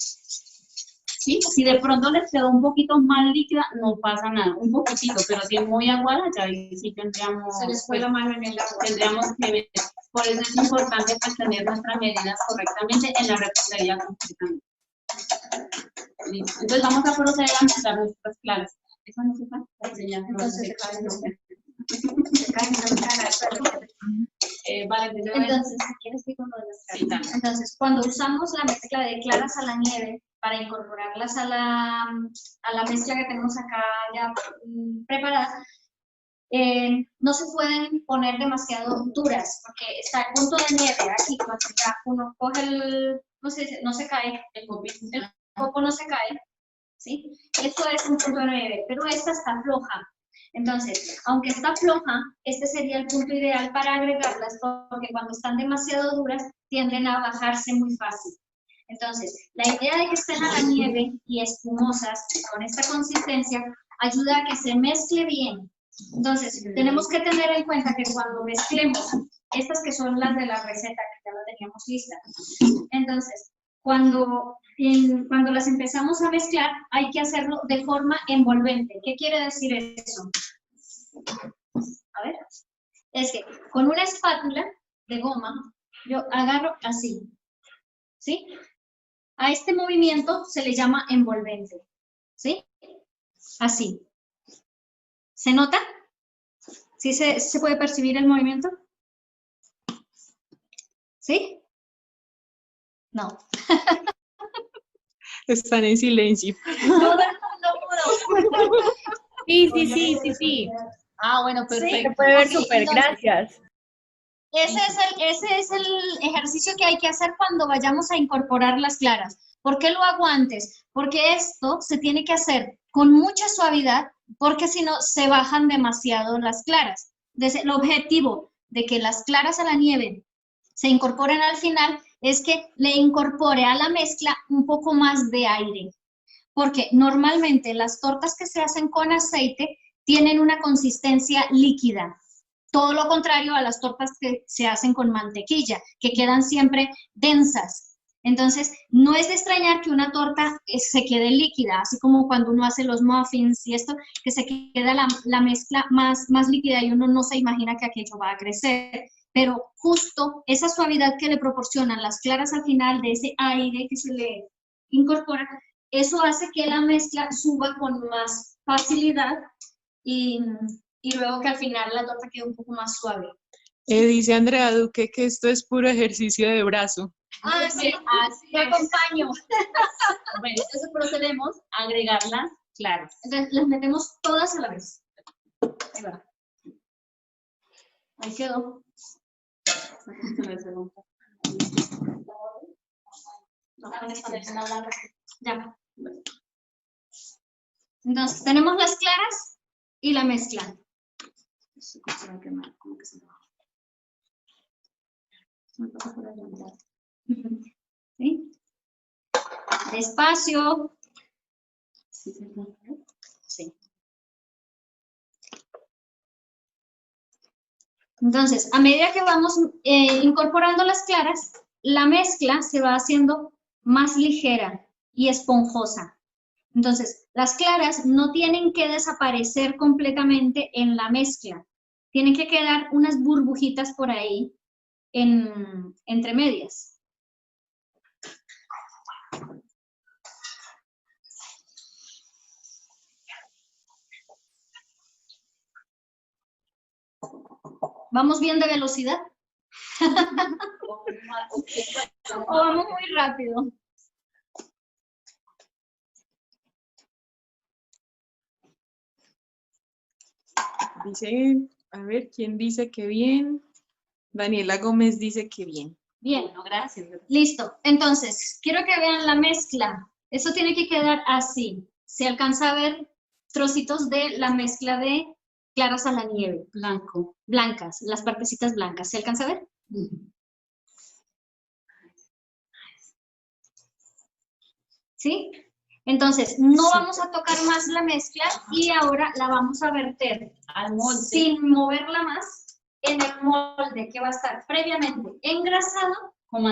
¿Sí? Si de pronto les quedó un poquito más líquida, no pasa nada, un poquitito, pero si es muy aguada, ya sí tendríamos... Se les fue la mano en el agua. Tendríamos que ver. Por eso es importante pues, tener nuestras medidas correctamente en la repostería completamente. Listo. Entonces vamos a proceder a mezclar nuestras claras. Eso no se puede enseñar. Entonces, entonces, si quieres digo lo de las claras. Entonces, cuando usamos la mezcla de claras a la nieve para incorporarlas a la mezcla que tenemos acá ya preparada, no se pueden poner demasiado duras, porque está el punto de nieve aquí, cuando ya uno coge no se cae, el copo no se cae, ¿sí? Esto es un punto de nieve, pero esta está floja. Entonces, aunque está floja, este sería el punto ideal para agregarlas, porque cuando están demasiado duras, tienden a bajarse muy fácil. Entonces, la idea de que estén a la nieve y espumosas, con esta consistencia, ayuda a que se mezcle bien. Entonces, tenemos que tener en cuenta que cuando mezclemos, estas que son las de la receta, que ya la teníamos lista, entonces, cuando las empezamos a mezclar, hay que hacerlo de forma envolvente. ¿Qué quiere decir eso? A ver, es que con una espátula de goma, yo agarro así, ¿sí? A este movimiento se le llama envolvente, ¿sí? Así. ¿Se nota? ¿Sí se puede percibir el movimiento? ¿Sí? No. Están en silencio. No. Sí. Ah, bueno, perfecto. Se puede ver Ok, súper, entonces, gracias. Ese es el ejercicio que hay que hacer cuando vayamos a incorporar las claras. ¿Por qué lo hago antes? Porque esto se tiene que hacer con mucha suavidad, porque si no se bajan demasiado las claras. Entonces, el objetivo de que las claras a la nieve se incorporen al final es que le incorpore a la mezcla un poco más de aire. Porque normalmente las tortas que se hacen con aceite tienen una consistencia líquida. Todo lo contrario a las tortas que se hacen con mantequilla, que quedan siempre densas. Entonces, no es de extrañar que una torta se quede líquida, así como cuando uno hace los muffins y esto, que se queda la mezcla más líquida y uno no se imagina que aquello va a crecer. Pero justo esa suavidad que le proporcionan las claras al final de ese aire que se le incorpora, eso hace que la mezcla suba con más facilidad y y luego que al final la torta quede un poco más suave. Dice Andrea Duque que esto es puro ejercicio de brazo. Ah, sí, Así te es. acompaño. Bueno, entonces procedemos a agregar las claras. Entonces las metemos todas a la vez. Ahí va. Ahí quedó. Ya. Entonces tenemos las claras y la mezcla. ¿Sí? Despacio. Sí. Entonces, a medida que vamos incorporando las claras, la mezcla se va haciendo más ligera y esponjosa. Entonces, las claras no tienen que desaparecer completamente en la mezcla. Tienen que quedar unas burbujitas por ahí entre medias. ¿Vamos bien de velocidad? ¿O vamos muy rápido? Dice, a ver, ¿quién dice que bien? Daniela Gómez dice que bien. Bien, Bueno, gracias. listo. Entonces, quiero que vean la mezcla. Eso tiene que quedar así. Se alcanza a ver trocitos de la mezcla de claras a la nieve. Blanco. Blancas, las partecitas blancas. ¿Se alcanza a ver? ¿Sí? Entonces, no vamos a tocar más la mezcla y ahora la vamos a verter Al molde. sin moverla más en el molde que va a estar previamente engrasado Con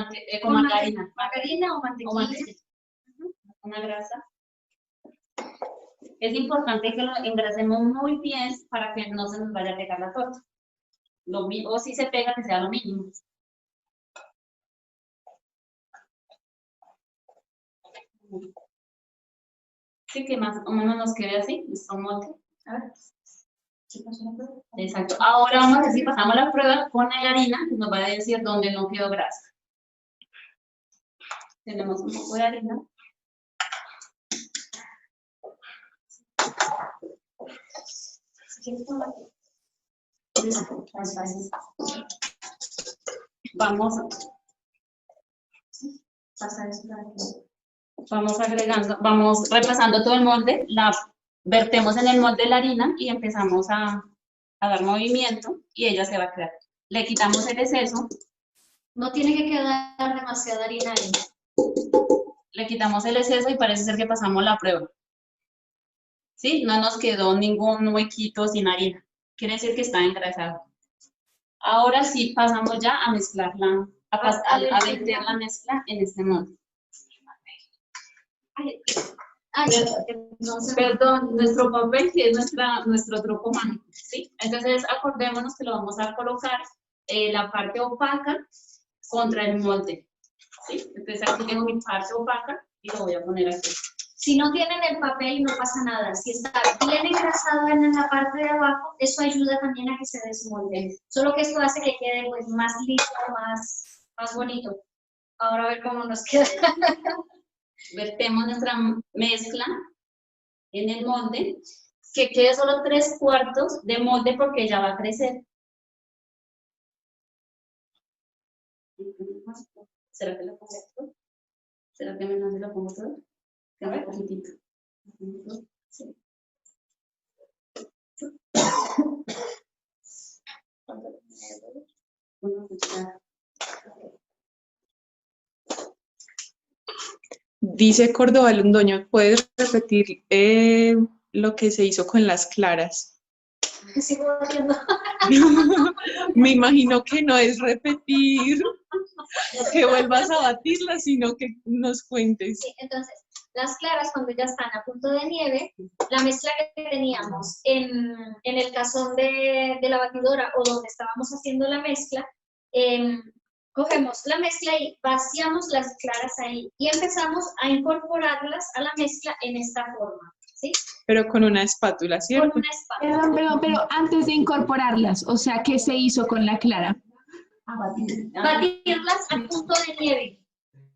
con margarina. margarina o O mantequilla. mantequilla. Una grasa. Es importante que lo engrasemos muy bien para que no se nos vaya a pegar la torta. O si se pega, que sea lo mínimo. Sí, que más o menos nos quede así, nuestro molde. A ver. Exacto. Ahora vamos a ver si pasamos la prueba con la harina, que nos va a decir dónde no quedó grasa. Tenemos un poco de harina. Vamos agregando, vamos repasando todo el molde, la vertemos en el molde la harina y empezamos a dar movimiento y ella se va a crear. Le quitamos el exceso, No tiene que quedar demasiada harina ahí. le quitamos el exceso y parece ser que pasamos la prueba. ¿Sí? No nos quedó ningún huequito sin harina. Quiere decir que está engrasado. Ahora sí pasamos ya a mezclarla, a verter la mezcla en este molde. Perdón, nuestro papel que es nuestro truco mágico, ¿sí? Entonces acordémonos que lo vamos a colocar la parte opaca contra el molde, ¿sí? Entonces aquí tengo mi parte opaca y lo voy a poner aquí. Si no tienen el papel, no pasa nada. Si está bien engrasado en la parte de abajo, eso ayuda también a que se desmolde. Solo que esto hace que quede pues, más liso, más bonito. Ahora a ver cómo nos queda. Vertemos nuestra mezcla en el molde, que quede solo 3/4 de molde porque ya va a crecer. ¿Será que lo pongo esto? ¿Será que no se lo pongo todo? Queda un poquitito. Sí. Una cuchara. Dice Córdoba Londoño, ¿puedes repetir lo que se hizo con las claras? Sigo haciendo. Me imagino que no es repetir, que vuelvas a batirlas, sino que nos cuentes. Sí, entonces, las claras cuando ya están a punto de nieve, la mezcla que teníamos en el tazón de la batidora o donde estábamos haciendo la mezcla, cogemos la mezcla y vaciamos las claras ahí y empezamos a incorporarlas a la mezcla en esta forma. ¿sí? Pero con una espátula, Con ¿cierto? una espátula. Perdón, pero antes de incorporarlas, o sea, ¿qué se hizo con la clara? Batirlas al punto de nieve.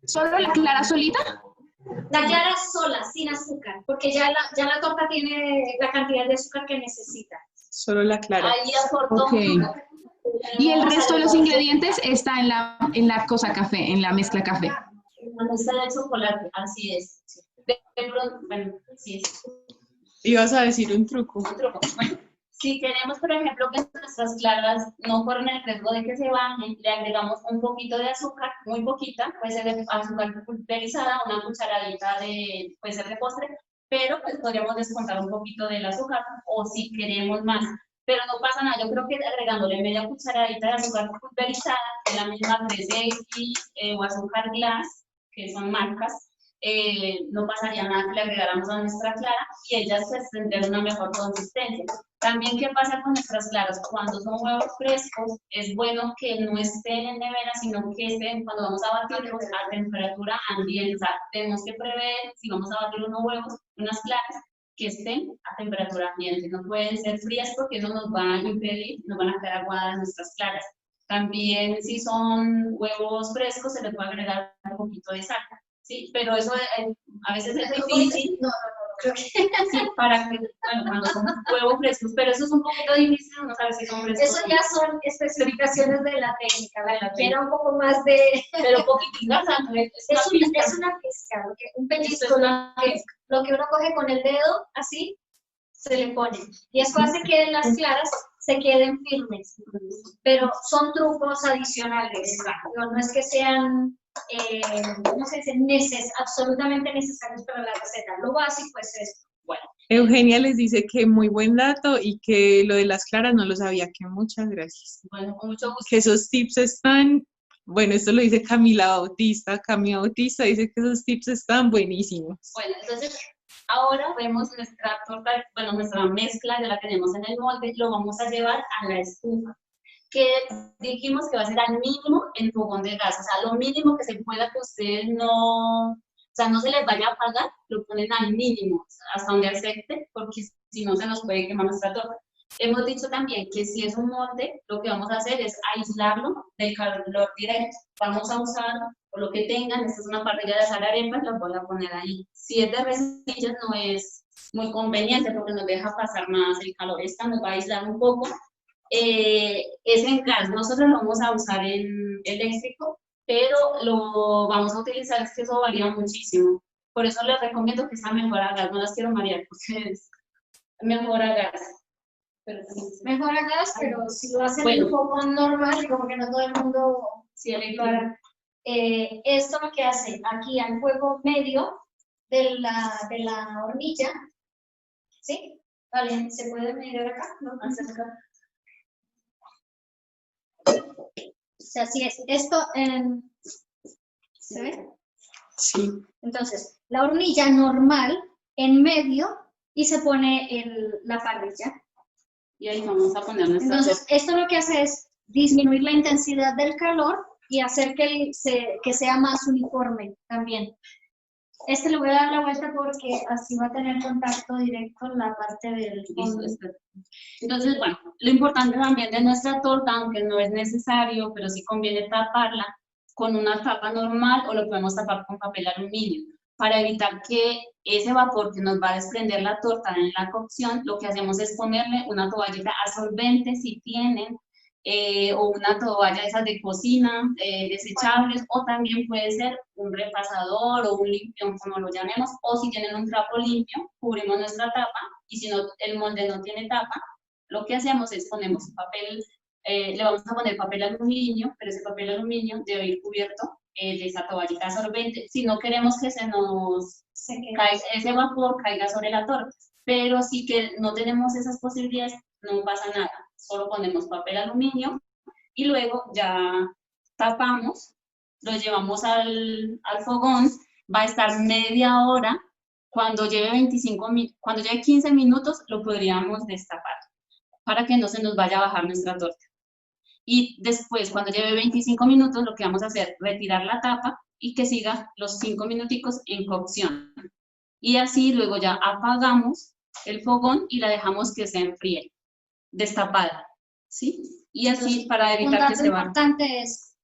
¿Solo la clara solita? La clara sola, sin azúcar, porque ya la torta tiene la cantidad de azúcar que necesita. Solo la clara. Ahí aportó. Ok. Y el resto de los ingredientes está en la cosa café, en la mezcla café. Cuando está el chocolate, así es. De pronto, bueno, sí es. Ibas a decir un truco. Un truco. Bueno, si queremos, por ejemplo, que nuestras claras no corren el riesgo de que se bajen, le agregamos un poquito de azúcar, muy poquita, puede ser de azúcar pulverizada, una cucharadita de, puede ser de postre, pero pues podríamos descontar un poquito del azúcar, o si queremos más. Pero no pasa nada, yo creo que agregándole media cucharadita de azúcar pulverizada, de la misma 3X o azúcar glass, que son marcas, no pasaría nada que le agregáramos a nuestra clara y ellas pues tendrían una mejor consistencia. También, ¿qué pasa con nuestras claras? Cuando son huevos frescos, es bueno que no estén en nevera, sino que estén, cuando vamos a batirlos, a temperatura ambiente. O sea, tenemos que prever, si vamos a batir unos huevos, unas claras, que estén a temperatura ambiente. No pueden ser frías porque eso nos va a impedir, nos van a quedar aguadas nuestras claras. También, si son huevos frescos, se les puede agregar un poquito de sal. Sí, pero eso a veces es difícil. Creo que sí, para que, bueno, cuando son huevos frescos, pero eso es un poquito difícil, no sabes si son frescos. Eso ya son especificaciones de la técnica, ¿verdad? Quiero un poco más de... Pero poquititas, o sea, no es Es una pizca, un pellizco, lo que uno coge con el dedo, así, se le pone. Y eso hace que las claras se queden firmes, pero son trucos adicionales, no es que sean... ¿cómo se dice? Absolutamente necesarios para la receta. Lo básico es esto. Bueno, Eugenia les dice que muy buen dato y que lo de las claras no lo sabía, que muchas gracias. bueno, con mucho gusto. Que esos tips están, bueno, esto lo dice Camila Bautista. Camila Bautista dice que esos tips están buenísimos. Bueno, entonces ahora vemos nuestra torta, bueno, nuestra mezcla, ya la tenemos en el molde, lo vamos a llevar a la estufa, que dijimos que va a ser al mínimo en fogón de gas, o sea, lo mínimo que se pueda que ustedes no, o sea, no se les vaya a apagar, lo ponen al mínimo, hasta donde acepte, porque si no se nos puede quemar nuestra torta. Hemos dicho también que si es un molde, lo que vamos a hacer es aislarlo del calor directo. Vamos a usar, o lo que tengan, esta es una parrilla de asar arepas, la voy a poner ahí. Si es de rejillas no es muy conveniente porque nos deja pasar más el calor. Esta nos va a aislar un poco. Es en gas, nosotros lo vamos a usar en eléctrico, pero lo vamos a utilizar, es que eso varía muchísimo. Por eso les recomiendo que sea mejor a gas, no las quiero marear, porque es mejor a gas. Pero sí. Mejor a gas, pero si lo hacen Bueno. un poco normal, como que no todo el mundo Sí, lo eléctrico. hará. Esto lo que hace aquí al fuego medio de la hornilla, ¿sí? Vale, ¿se puede medir acá? ¿No? Acerca. O sea, así es. Esto ¿se ve? Sí. Entonces, la hornilla normal en medio y se pone la parrilla. Y ahí vamos a poner nuestra Entonces, esto lo que hace es disminuir la intensidad del calor y hacer que sea más uniforme también. Le voy a dar la vuelta porque así va a tener contacto directo en la parte del fondo. Entonces, bueno, lo importante también de nuestra torta, aunque no es necesario, pero sí conviene taparla con una tapa normal o lo podemos tapar con papel aluminio para evitar que ese vapor que nos va a desprender la torta en la cocción, lo que hacemos es ponerle una toallita absorbente si tienen, o una toalla esas de cocina, desechables, o también puede ser un repasador o un limpión, como lo llamemos, o si tienen un trapo limpio, cubrimos nuestra tapa, y si no, el molde no tiene tapa, lo que hacemos es ponemos papel, le vamos a poner papel aluminio, pero ese papel aluminio debe ir cubierto de esa toallita absorbente, si no queremos que se nos caiga, ese vapor caiga sobre la torta, pero si que no tenemos esas posibilidades, no pasa nada. Solo ponemos papel aluminio y luego ya tapamos, lo llevamos al fogón, va a estar media hora, cuando lleve 15 minutos lo podríamos destapar para que no se nos vaya a bajar nuestra torta. Y después, cuando lleve 25 minutos, lo que vamos a hacer es retirar la tapa y que siga los 5 minuticos en cocción. Y así luego ya apagamos el fogón y la dejamos que se enfríe, destapada, ¿sí? Y así para Un evitar que dato se vaya. importante es,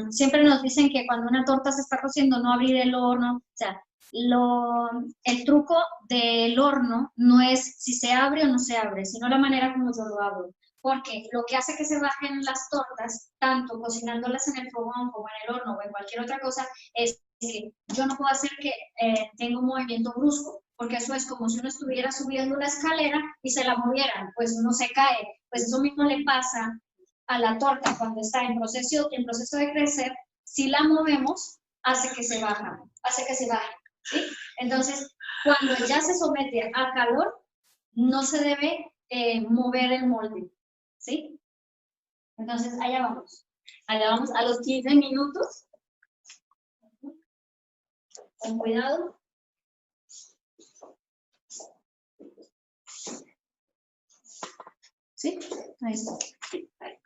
siempre nos dicen que cuando una torta se está cociendo no abrir el horno, o sea, el truco del horno no es si se abre o no se abre, sino la manera como yo lo abro. Porque lo que hace que se bajen las tortas, tanto cocinándolas en el fogón como en el horno o en cualquier otra cosa, es que yo no puedo hacer que tenga un movimiento brusco, porque eso es como si uno estuviera subiendo una escalera y se la movieran, pues uno se cae. Pues eso mismo le pasa a la torta cuando está en proceso de crecer. Si la movemos, hace que se baje, ¿sí? Entonces, cuando ya se somete a calor, no se debe mover el molde, ¿sí? Entonces, allá vamos. Allá vamos a los 15 minutos. Con cuidado. ¿Sí? Ahí está. Sí, ahí.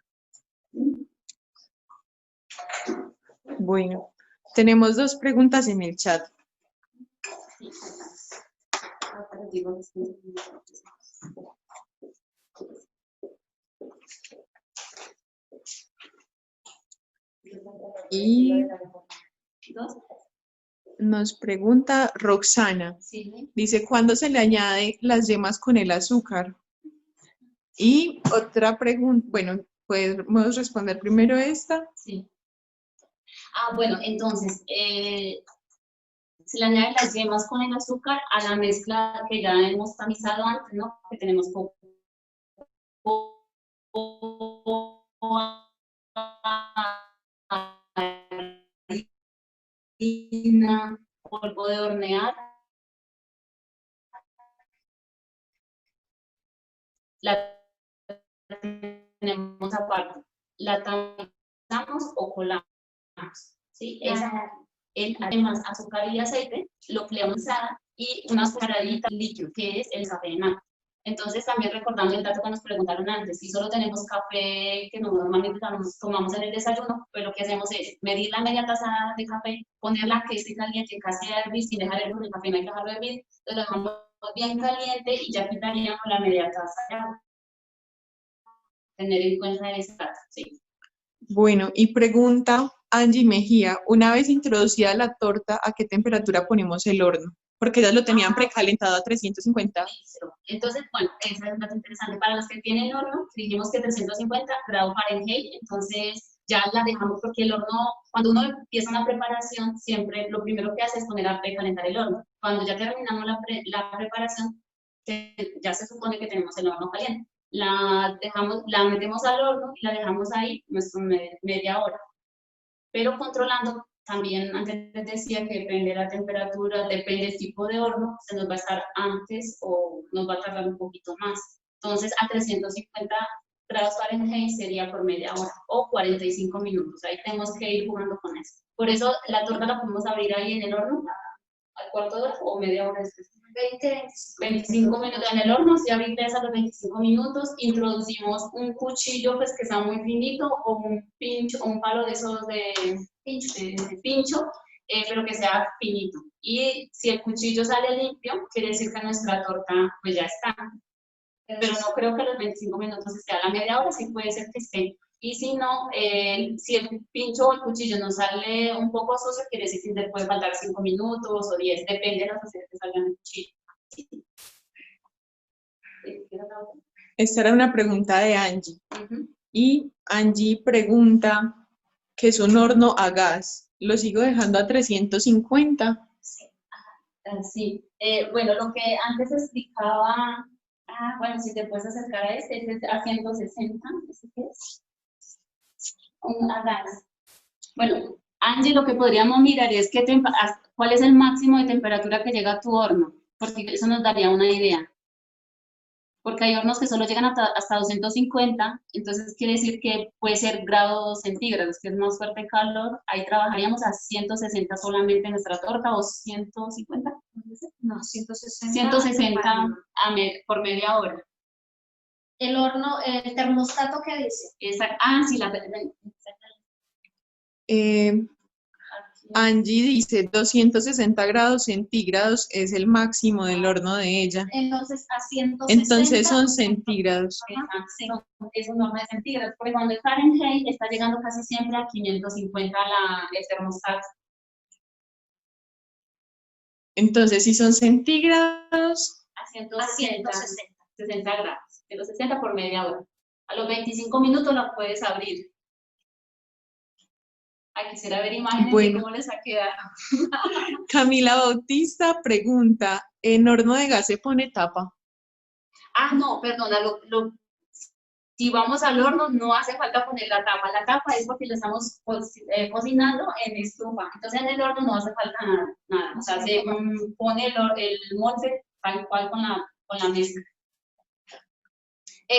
Bueno, tenemos 2 preguntas en el chat. Y nos pregunta Roxana, Sí. dice, ¿cuándo se le añade las yemas con el azúcar? Y otra pregunta, bueno, podemos responder primero esta. Sí. Bueno, entonces, se le añaden las yemas con el azúcar a la mezcla que ya hemos tamizado antes, ¿no? Que tenemos harina, polvo de hornear, la tenemos aparte, la tamizamos o colamos, ¿sí? Además, azúcar y aceite, lo empleamos y una cucharadita líquido, que es el café de nata. Entonces, también recordando el dato que nos preguntaron antes, si solo tenemos café que normalmente tomamos en el desayuno, pues lo que hacemos es medir la media taza de café, ponerla que esté caliente, casi a hervir, sin dejar el café, no hay que dejarlo hervir, lo dejamos bien caliente y ya quitaríamos la media taza de agua. Tener en cuenta ese dato, ¿sí? Bueno, y pregunta Angie Mejía, una vez introducida la torta, ¿a qué temperatura ponemos el horno? Porque ellas lo tenían precalentado a 350. Entonces, bueno, esa es un dato interesante. Para los que tienen horno, dijimos que 350 grados Fahrenheit, entonces ya la dejamos porque el horno, cuando uno empieza una preparación, siempre lo primero que hace es poner a precalentar el horno. Cuando ya terminamos la preparación, ya se supone que tenemos el horno caliente. La metemos al horno y la dejamos ahí media hora. Pero controlando, también antes les decía que depende de la temperatura, depende del tipo de horno, se nos va a estar antes o nos va a tardar un poquito más. Entonces, a 350 grados Fahrenheit sería por media hora o 45 minutos. Ahí tenemos que ir jugando con eso. Por eso la torta la podemos abrir ahí en el horno al cuarto de hora o media hora después. 25 minutos en el horno, si abrirte a los 25 minutos, introducimos un cuchillo pues que sea muy finito o un pincho, o un palo de esos de pincho, pero que sea finito. Y si el cuchillo sale limpio, quiere decir que nuestra torta pues ya está. Pero no creo que a los 25 minutos esté, a la media hora sí puede ser que esté. Y si no, si el pincho o el cuchillo nos sale un poco sucio, quiere decir que le puede faltar 5 minutos o 10, depende de la sociedad que salga en el cuchillo. Esta era una pregunta de Angie. Y Angie pregunta ¿qué es un horno a gas? ¿Lo sigo dejando a 350? Sí. Bueno, lo que antes explicaba, bueno, si te puedes acercar a este es a 160, ¿ese qué es? Un gas. Bueno, Angie, lo que podríamos mirar es cuál es el máximo de temperatura que llega a tu horno, porque eso nos daría una idea. Porque hay hornos que solo llegan hasta 250, entonces quiere decir que puede ser grados centígrados, que es más fuerte el calor. Ahí trabajaríamos a 160 solamente nuestra torta, o 150. No, 160. 160 por media hora. El horno, el termostato, ¿qué dice? Sí, Aquí Angie dice 260 grados centígrados es el máximo del horno de ella. Entonces a 160. Entonces son centígrados. Ajá, es un horno de centígrados, porque cuando es Fahrenheit está llegando casi siempre a 550 el termostato. Entonces, si son centígrados, A 160, 60 grados, de los 60 por media hora. A los 25 minutos la puedes abrir. Quisiera ver imágenes Bueno. de cómo les ha quedado. Camila Bautista pregunta, ¿en horno de gas se pone tapa? Ah, no, perdona, si vamos al horno no hace falta poner la tapa. La tapa es porque lo estamos cocinando en estufa. Entonces en el horno no hace falta nada. O sea, se pone el molde tal cual con la mezcla.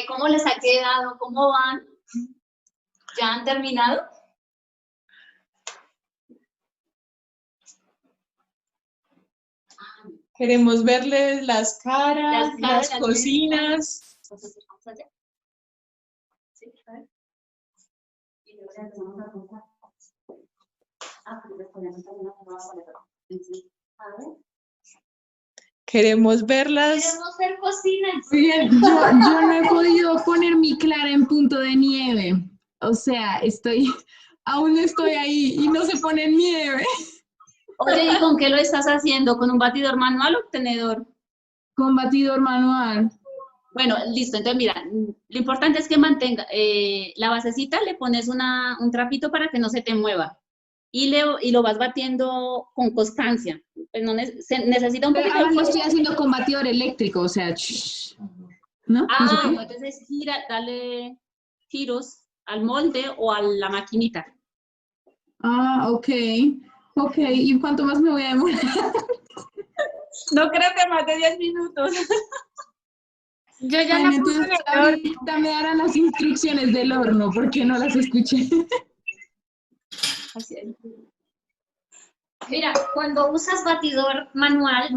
¿Cómo les ha quedado? ¿Cómo van? ¿Ya han terminado? Queremos verles las caras, las cocinas. Sí, a ver. Y luego ya empezamos a contar. Pues después ya a ver. Queremos verlas. Queremos ver cocinas. Bien, yo no he podido poner mi clara en punto de nieve. O sea, aún estoy ahí y no se pone nieve. Oye, ¿y con qué lo estás haciendo? ¿Con un batidor manual o tenedor? Con batidor manual. Bueno, listo. Entonces, mira, lo importante es que mantenga la basecita, le pones un trapito para que no se te mueva. Y lo vas batiendo con constancia. Pues se necesita un poquito de Lo fuerza. estoy haciendo con batidor eléctrico, o sea, ¿no? ¿No se puede? Entonces dale giros al molde o a la maquinita. Ok. Ok, ¿y cuánto más me voy a demorar? No creo que más de 10 minutos. Yo ya Bueno, la puse en entonces el horno. ahorita me darán las instrucciones del horno porque no las escuché. Así es. Mira, cuando usas batidor manual,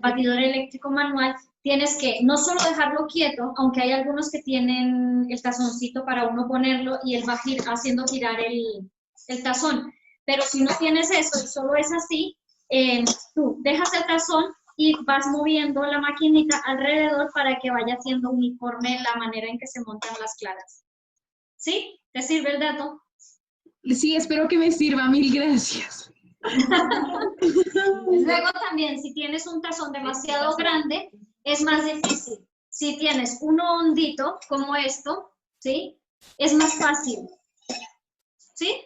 batidor eléctrico manual, tienes que no solo dejarlo quieto, aunque hay algunos que tienen el tazoncito para uno ponerlo y él va haciendo girar el tazón. Pero si no tienes eso y solo es así, tú dejas el tazón y vas moviendo la maquinita alrededor para que vaya haciendo uniforme la manera en que se montan las claras. ¿Sí? ¿Te sirve el dato? Sí, espero que me sirva. Mil gracias. Luego también, si tienes un tazón demasiado grande, es más difícil. Si tienes uno hondito como esto, ¿sí? Es más fácil. ¿Sí?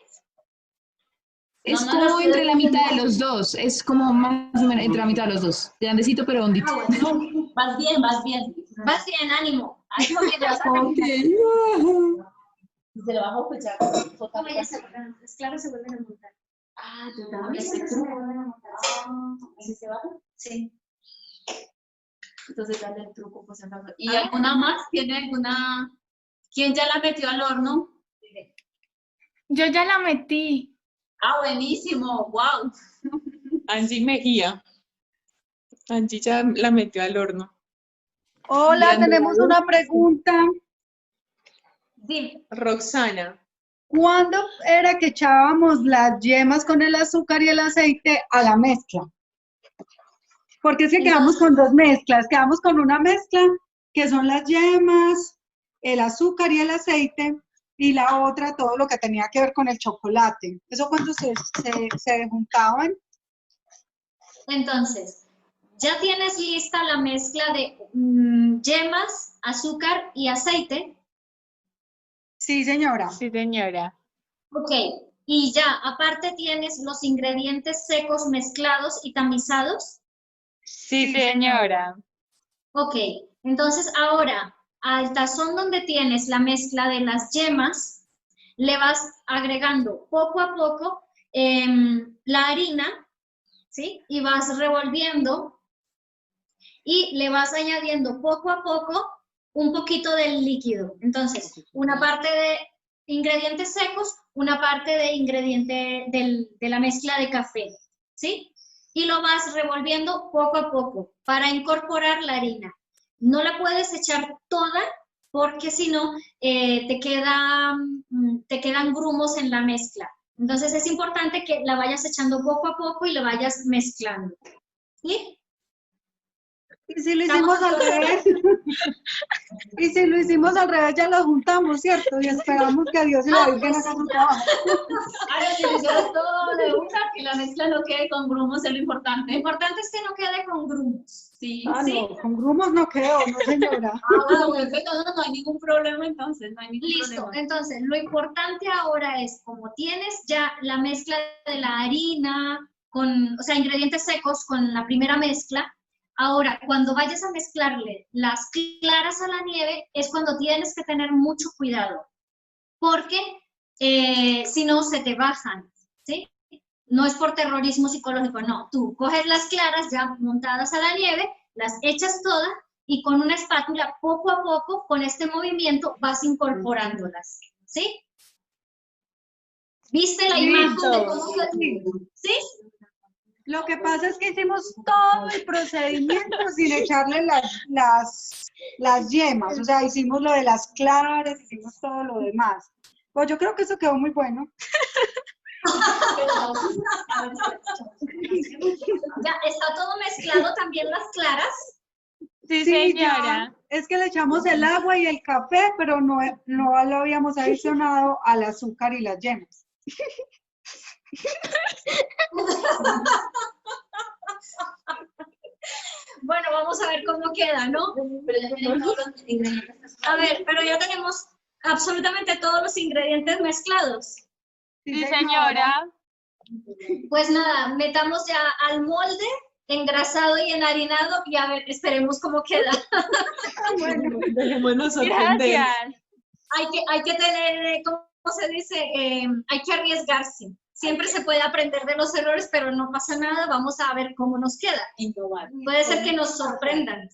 Es No, como entre la mitad de los dos. Es como más o menos entre la mitad de los dos. Grandecito pero hondito. Bueno. Vas bien, vas bien. Vas bien, ánimo. Ánimo que ya vas a Ok. Se lo vamos a escuchar. No vayas a tocar, es claro, se vuelven a montar. Yo también. ¿Así se va? Sí. Entonces dale el truco, pues. ¿Y alguna más? ¿Tiene alguna? ¿Quién ya la metió al horno? Yo ya la metí. Buenísimo, wow. Angie Mejía. Angie ya la metió al horno. Hola, tenemos una pregunta. Dime. Roxana. ¿Cuándo era que echábamos las yemas con el azúcar y el aceite a la mezcla? Porque es que quedamos con dos mezclas. Quedamos con una mezcla que son las yemas, el azúcar y el aceite, y la otra todo lo que tenía que ver con el chocolate. ¿Eso cuándo se juntaban? Entonces, ya tienes lista la mezcla de yemas, azúcar y aceite. Sí, señora. Sí, señora. Ok, y ya, aparte tienes los ingredientes secos mezclados y tamizados. Sí, señora. Ok, entonces ahora al tazón donde tienes la mezcla de las yemas, le vas agregando poco a poco la harina, ¿sí? Y vas revolviendo y le vas añadiendo poco a poco un poquito del líquido. Entonces, una parte de ingredientes secos, una parte de ingrediente de la mezcla de café, ¿sí? Y lo vas revolviendo poco a poco para incorporar la harina. No la puedes echar toda porque si no te quedan grumos en la mezcla. Entonces es importante que la vayas echando poco a poco y la vayas mezclando. ¿Sí? Y si lo hicimos al revés, y si lo hicimos al revés, ya lo juntamos, ¿cierto? Y esperamos que Dios y la Virgen hagan su trabajo. Ahora, si hicieras todo de una, que la mezcla no quede con grumos, es lo Lo importante. importante es que no quede con grumos. Sí. Ah, ¿Sí? no, con grumos no quedó, no señora. Ah, bueno, perfecto, no hay ningún problema entonces, no hay ningún Listo, problema. entonces lo importante ahora es, como tienes ya la mezcla de la harina, o sea, ingredientes secos con la primera mezcla, ahora cuando vayas a mezclarle las claras a la nieve es cuando tienes que tener mucho cuidado, porque si no se te bajan, ¿sí? No es por terrorismo psicológico, no, tú coges las claras ya montadas a la nieve, las echas todas, y con una espátula, poco a poco, con este movimiento, vas incorporándolas, ¿sí? ¿Viste la imagen de cómo quedó? ¿Sí? Lo que pasa es que hicimos todo el procedimiento sin echarle las yemas, o sea, hicimos lo de las claras, hicimos todo lo demás. Pues yo creo que eso quedó muy bueno. Ya está todo mezclado, también las claras. Sí, Sí, señora. ya, es que le echamos el agua y el café, pero no lo habíamos adicionado al azúcar y las yemas. Bueno, vamos a ver cómo queda, ¿no? Pero ya tenemos todos los ingredientes. A ver, pero ya tenemos absolutamente todos los ingredientes mezclados. Sí, señora. Pues nada, metamos ya al molde, engrasado y enharinado, y a ver, esperemos cómo queda. Dejémonos sorprender. Gracias. Hay que tener, ¿cómo se dice? Hay que arriesgarse. Siempre se puede aprender de los errores, pero no pasa nada, vamos a ver cómo nos queda. Innovar. Puede ser que nos sorprendan.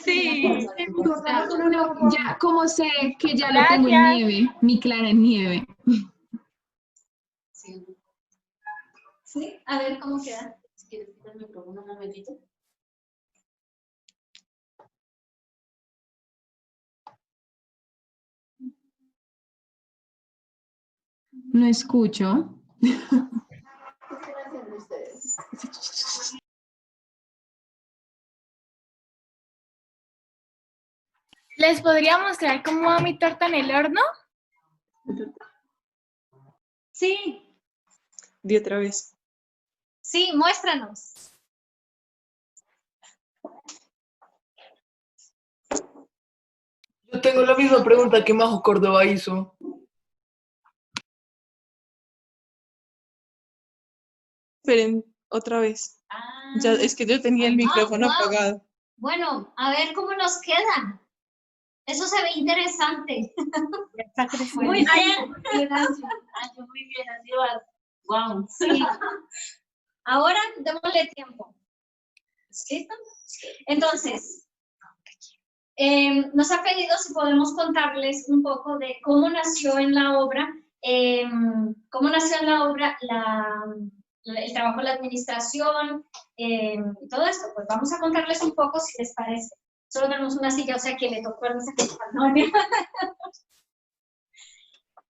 Sí. Ya, como sé que ya lo tengo en Gracias. nieve, mi clara en nieve. Sí. ¿Sí? A ver cómo queda. Si quieres, quitarme por un momentito. No escucho. ¿Qué están haciendo ustedes? ¿Les podría mostrar cómo va mi torta en el horno? Sí, Di otra vez. sí, muéstranos. Yo tengo la misma pregunta que Majo Córdoba hizo. Esperen, otra vez. Ah, Ya, es que yo tenía el micrófono wow. apagado. Bueno, a ver cómo nos queda. Eso se ve interesante. Muy bien. Muy bien, así va. Wow. Sí. Ahora démosle tiempo. ¿Listo? Entonces, nos ha pedido si podemos contarles un poco de cómo nació en la obra, el trabajo de la administración, y todo esto. Pues vamos a contarles un poco si les parece. Solo tenemos una silla, o sea que le tocó el Macedonia.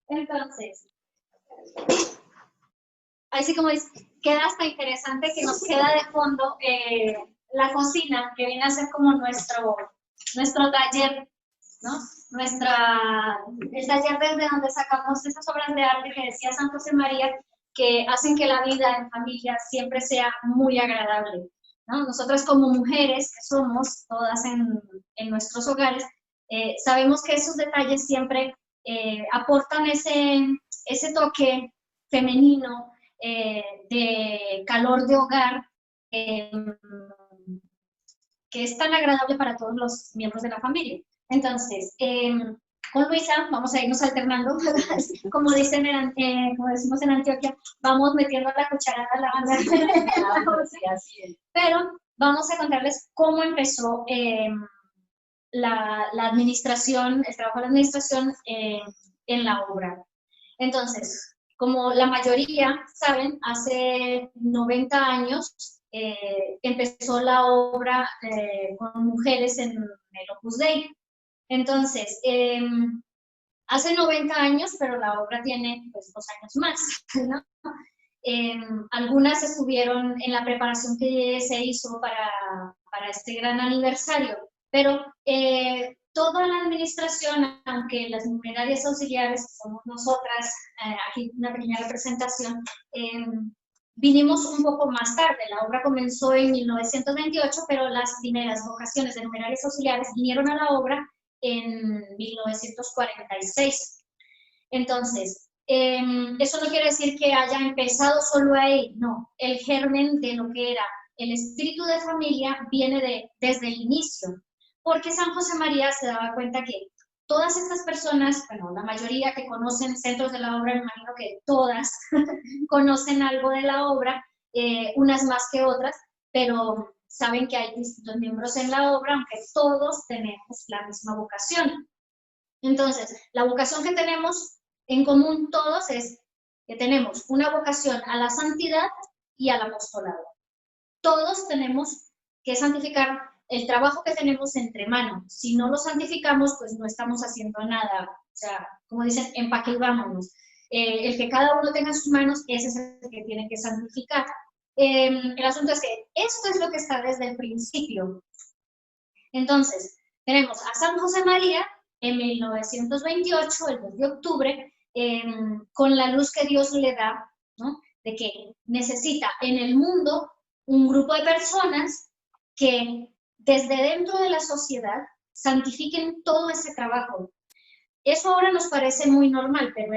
Entonces, ahí sí como dice, queda hasta interesante que nos queda de fondo la cocina, que viene a ser como nuestro taller, ¿no? El taller desde donde sacamos esas obras de arte que decía San José María, que hacen que la vida en familia siempre sea muy agradable, ¿no? Nosotras como mujeres que somos todas en nuestros hogares, sabemos que esos detalles siempre aportan ese toque femenino, de calor de hogar, que es tan agradable para todos los miembros de la familia. Entonces, con Luisa vamos a irnos alternando, como decimos en Antioquia, vamos metiendo la cucharada a la banda. Pero vamos a contarles cómo empezó la administración, el trabajo de la administración en la obra. Entonces, como la mayoría saben, hace 90 años empezó la obra con mujeres en el Opus Dei. Entonces, hace 90 años, pero la obra tiene pues 2 años más, ¿no? Algunas estuvieron en la preparación que se hizo para este gran aniversario, pero toda la administración, aunque las numerarias auxiliares, que somos nosotras, aquí una pequeña representación, vinimos un poco más tarde. La obra comenzó en 1928, pero las primeras vocaciones de numerarias auxiliares vinieron a la obra en 1946. Entonces, eso no quiere decir que haya empezado solo ahí, no. El germen de lo que era el espíritu de familia viene desde el inicio, porque San José María se daba cuenta que todas estas personas, bueno, la mayoría que conocen centros de la obra, me imagino que todas conocen algo de la obra, unas más que otras, pero saben que hay distintos miembros en la obra, aunque todos tenemos la misma vocación. Entonces, la vocación que tenemos en común todos es que tenemos una vocación a la santidad y al apostolado. Todos tenemos que santificar el trabajo que tenemos entre manos. Si no lo santificamos, pues no estamos haciendo nada. O sea, como dicen, empaque y vámonos. El que cada uno tenga en sus manos, ese es el que tiene que santificar. El asunto es que esto es lo que está desde el principio. Entonces, tenemos a San José María en 1928, el 2 de octubre, con la luz que Dios le da, ¿no? De que necesita en el mundo un grupo de personas que desde dentro de la sociedad santifiquen todo ese trabajo. Eso ahora nos parece muy normal, pero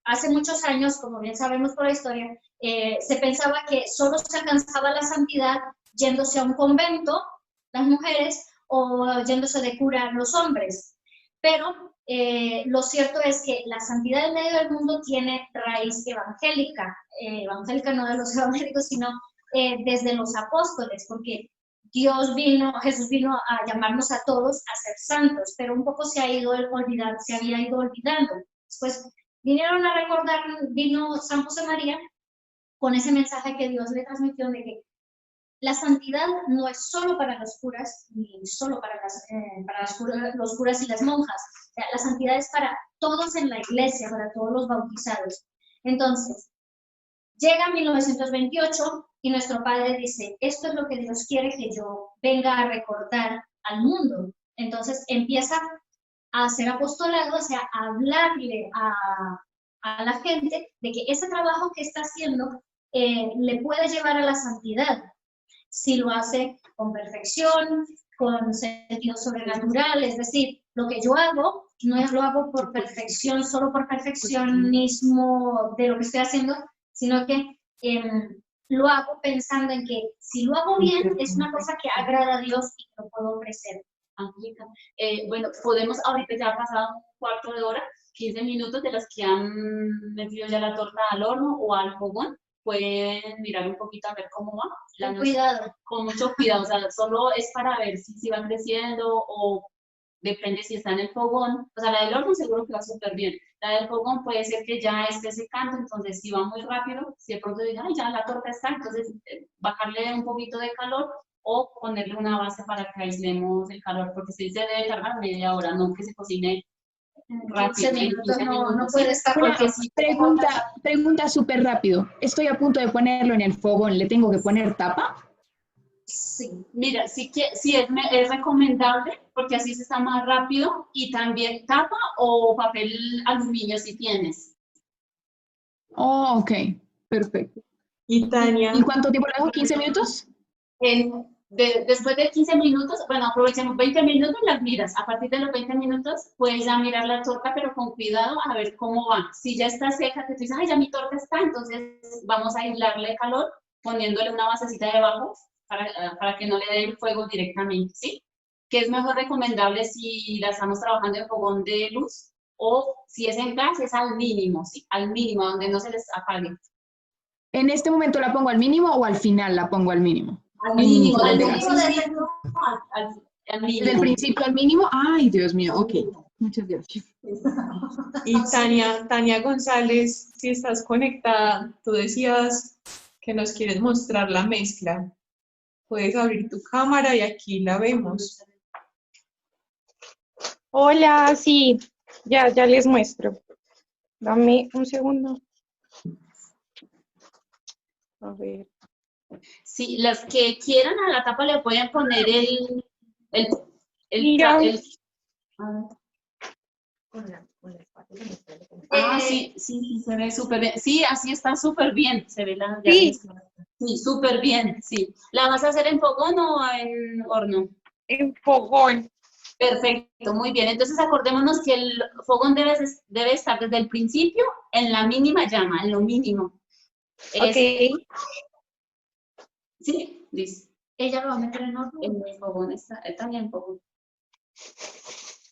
hace muchos años, como bien sabemos por la historia, se pensaba que solo se alcanzaba la santidad yéndose a un convento, las mujeres, o yéndose de cura los hombres. Pero lo cierto es que la santidad en medio del mundo tiene raíz evangélica, evangélica no de los evangélicos, sino desde los apóstoles, porque Jesús vino a llamarnos a todos a ser santos, pero un poco se había ido olvidando. Después vinieron a recordar, vino San José María con ese mensaje que Dios le transmitió de que la santidad no es solo para los curas, ni solo para los curas y las monjas. O sea, la santidad es para todos en la iglesia, para todos los bautizados. Entonces, llega 1928 y nuestro Padre dice, esto es lo que Dios quiere que yo venga a recordar al mundo. Entonces empieza a hacer apostolado, o sea, a hablarle a la gente de que ese trabajo que está haciendo le puede llevar a la santidad. Si lo hace con perfección, con sentido sobrenatural, es decir, lo que yo hago, no lo hago por perfección, solo por perfeccionismo de lo que estoy haciendo, sino que lo hago pensando en que si lo hago bien, es una cosa que agrada a Dios y que lo puedo ofrecer. Bueno, podemos, ahorita ya ha pasado un cuarto de hora, 15 minutos de los que han metido ya la torta al horno o al fogón. Pueden mirar un poquito a ver cómo va. Cuidado. Con mucho cuidado, o sea, solo es para ver si va creciendo o depende si está en el fogón. O sea, la del horno seguro que va súper bien. La del fogón puede ser que ya esté secando, entonces si va muy rápido, si de pronto diga, ay, ya la torta está, entonces bajarle un poquito de calor o ponerle una base para que aislemos el calor, porque se dice debe tardar media hora, no que se cocine rápido. 15 minutos no puede estar. Porque si Pregunta súper rápido. Estoy a punto de ponerlo en el fogón. ¿Le tengo que poner tapa? Sí, mira, sí es recomendable porque así se está más rápido y también tapa o papel aluminio si tienes. Oh, ok, perfecto. Y Tania. ¿Y cuánto tiempo le dejo? ¿15 minutos? Después de 15 minutos, bueno, aprovechemos 20 minutos, las miras. A partir de los 20 minutos puedes ya mirar la torta, pero con cuidado a ver cómo va. Si ya está seca, que tú dices, ay, ya mi torta está, entonces vamos a aislarle el calor poniéndole una basecita debajo para que no le dé el fuego directamente, ¿sí? Que es mejor recomendable si la estamos trabajando en fogón de luz o si es en gas, es al mínimo, ¿sí? Al mínimo, donde no se les apague. ¿En este momento la pongo al mínimo o al final la pongo al mínimo? Al mínimo, al mínimo. Al mínimo. Desde el principio al mínimo. Ay, Dios mío, ok. Muchas gracias. Y Tania González, si estás conectada, tú decías que nos quieres mostrar la mezcla. Puedes abrir tu cámara y aquí la vemos. Hola, sí. Ya les muestro. Dame un segundo. A ver. Sí, las que quieran a la tapa le pueden poner el, Mira. a ver. Sí, se ve súper bien. Sí, así está súper bien. Se ve la Sí. Sí, súper bien, sí. ¿La vas a hacer en fogón o en horno? En fogón. Perfecto, muy bien. Entonces acordémonos que el fogón debe estar desde el principio en la mínima llama, en lo mínimo. Ok. Sí, listo. Ella lo va a meter en horno. En el fogón está también en fogón.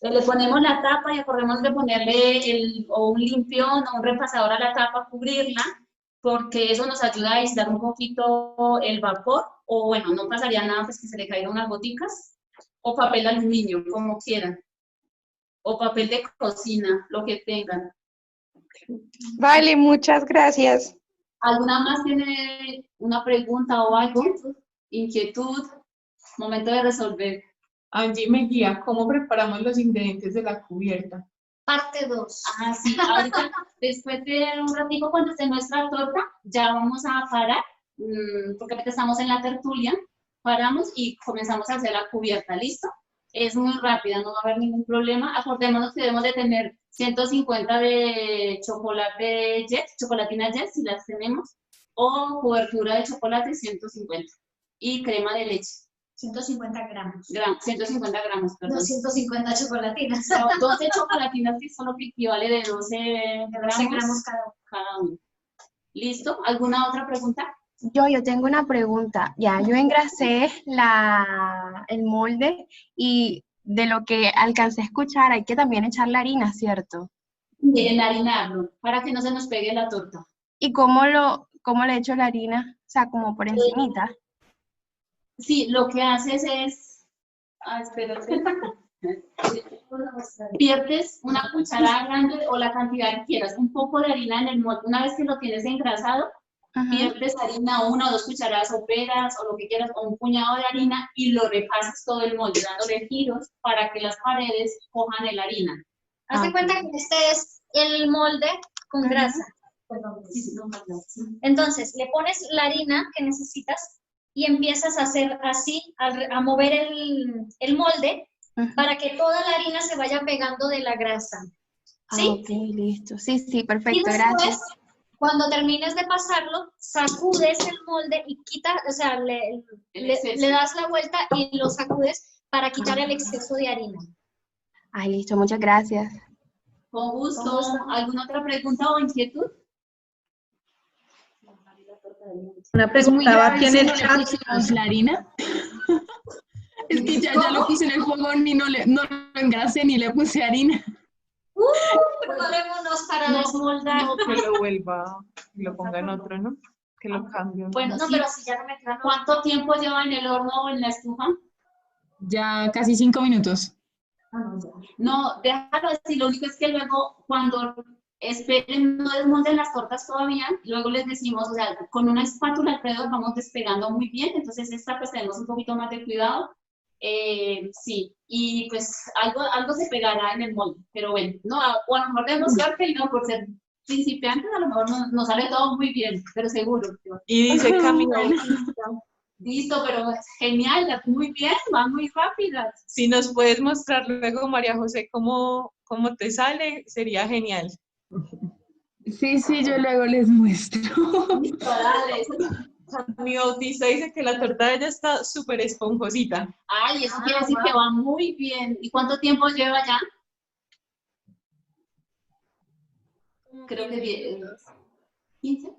Le ponemos la tapa y acordemos de ponerle o un limpión o un repasador a la tapa, cubrirla, porque eso nos ayuda a aislar un poquito el vapor, o bueno, no pasaría nada, pues que se le caigan unas goticas, o papel aluminio, como quieran, o papel de cocina, lo que tengan. Vale, muchas gracias. ¿Alguna más tiene una pregunta o algo? Inquietud, momento de resolver. Angie me guía, ¿cómo preparamos los ingredientes de la cubierta? Parte 2. Ah, sí, ahorita, después de un ratito cuando esté nuestra torta, ya vamos a parar, porque ahorita estamos en la tertulia, paramos y comenzamos a hacer la cubierta, ¿listo? Es muy rápida, no va a haber ningún problema. Acordémonos que debemos de tener 150 de chocolate Jet, chocolatina Jet, si las tenemos, o cobertura de chocolate 150, y crema de leche. 150 gramos. 150 gramos, perdón. 250 chocolatinas. 12 chocolatinas, que solo que equivale de 12 gramos cada uno. ¿Listo? ¿Alguna otra pregunta? Yo tengo una pregunta. Ya, yo engrasé el molde y de lo que alcancé a escuchar hay que también echarle harina, ¿cierto? Enharinarlo, para que no se nos pegue la torta. ¿Y cómo le echo la harina? O sea, como por encimita. Sí, lo que haces es... espérate. Pierdes una cucharada grande o la cantidad que quieras, un poco de harina en el molde. Una vez que lo tienes engrasado, pierdes harina, 1 o 2 cucharadas soperas o lo que quieras, o un puñado de harina, y lo repasas todo el molde, dándole giros para que las paredes cojan la harina. Haz de cuenta que este es el molde con grasa. Perdón. Entonces, le pones la harina que necesitas y empiezas a hacer así, a mover el molde para que toda la harina se vaya pegando de la grasa. ¿Sí? Ok, listo. Sí, perfecto, Y después, gracias. cuando termines de pasarlo, sacudes el molde y quitas, o sea, le das la vuelta y lo sacudes para quitar el exceso de harina. Ay, listo, muchas gracias. Con gusto. ¿Alguna otra pregunta o inquietud? Una Es muy pregunta grave aquí en si el no le chat. pusimos la harina. Es que ya lo puse en el fogón y no lo engrasé ni le puse harina. Preparémonos para desmoldar. No, que lo vuelva y lo ponga en otro, ¿no? Que lo cambie. Bueno, no, sí. pero si ya no me queda. ¿Cuánto tiempo lleva en el horno o en la estufa? Ya casi 5 minutos. No, déjalo así. Lo único es que luego, cuando esperen, no desmonten las tortas todavía, luego les decimos, o sea, con una espátula alrededor vamos despegando muy bien. Entonces esta pues tenemos un poquito más de cuidado. Sí, y pues algo se pegará en el molde, pero bueno, no, o a lo mejor debemos suerte y no, por ser principiantes a lo mejor no sale todo muy bien, pero seguro. Y dice Camila, Listo, pero es genial, muy bien, van muy rápidas. si nos puedes mostrar luego, María José, cómo te sale, sería genial. Sí, yo luego les muestro. Listo, dale. Mi bautista dice que la torta de ella está súper esponjosita. Ay, eso quiere decir que va muy bien. ¿Y cuánto tiempo lleva ya? Creo que 15.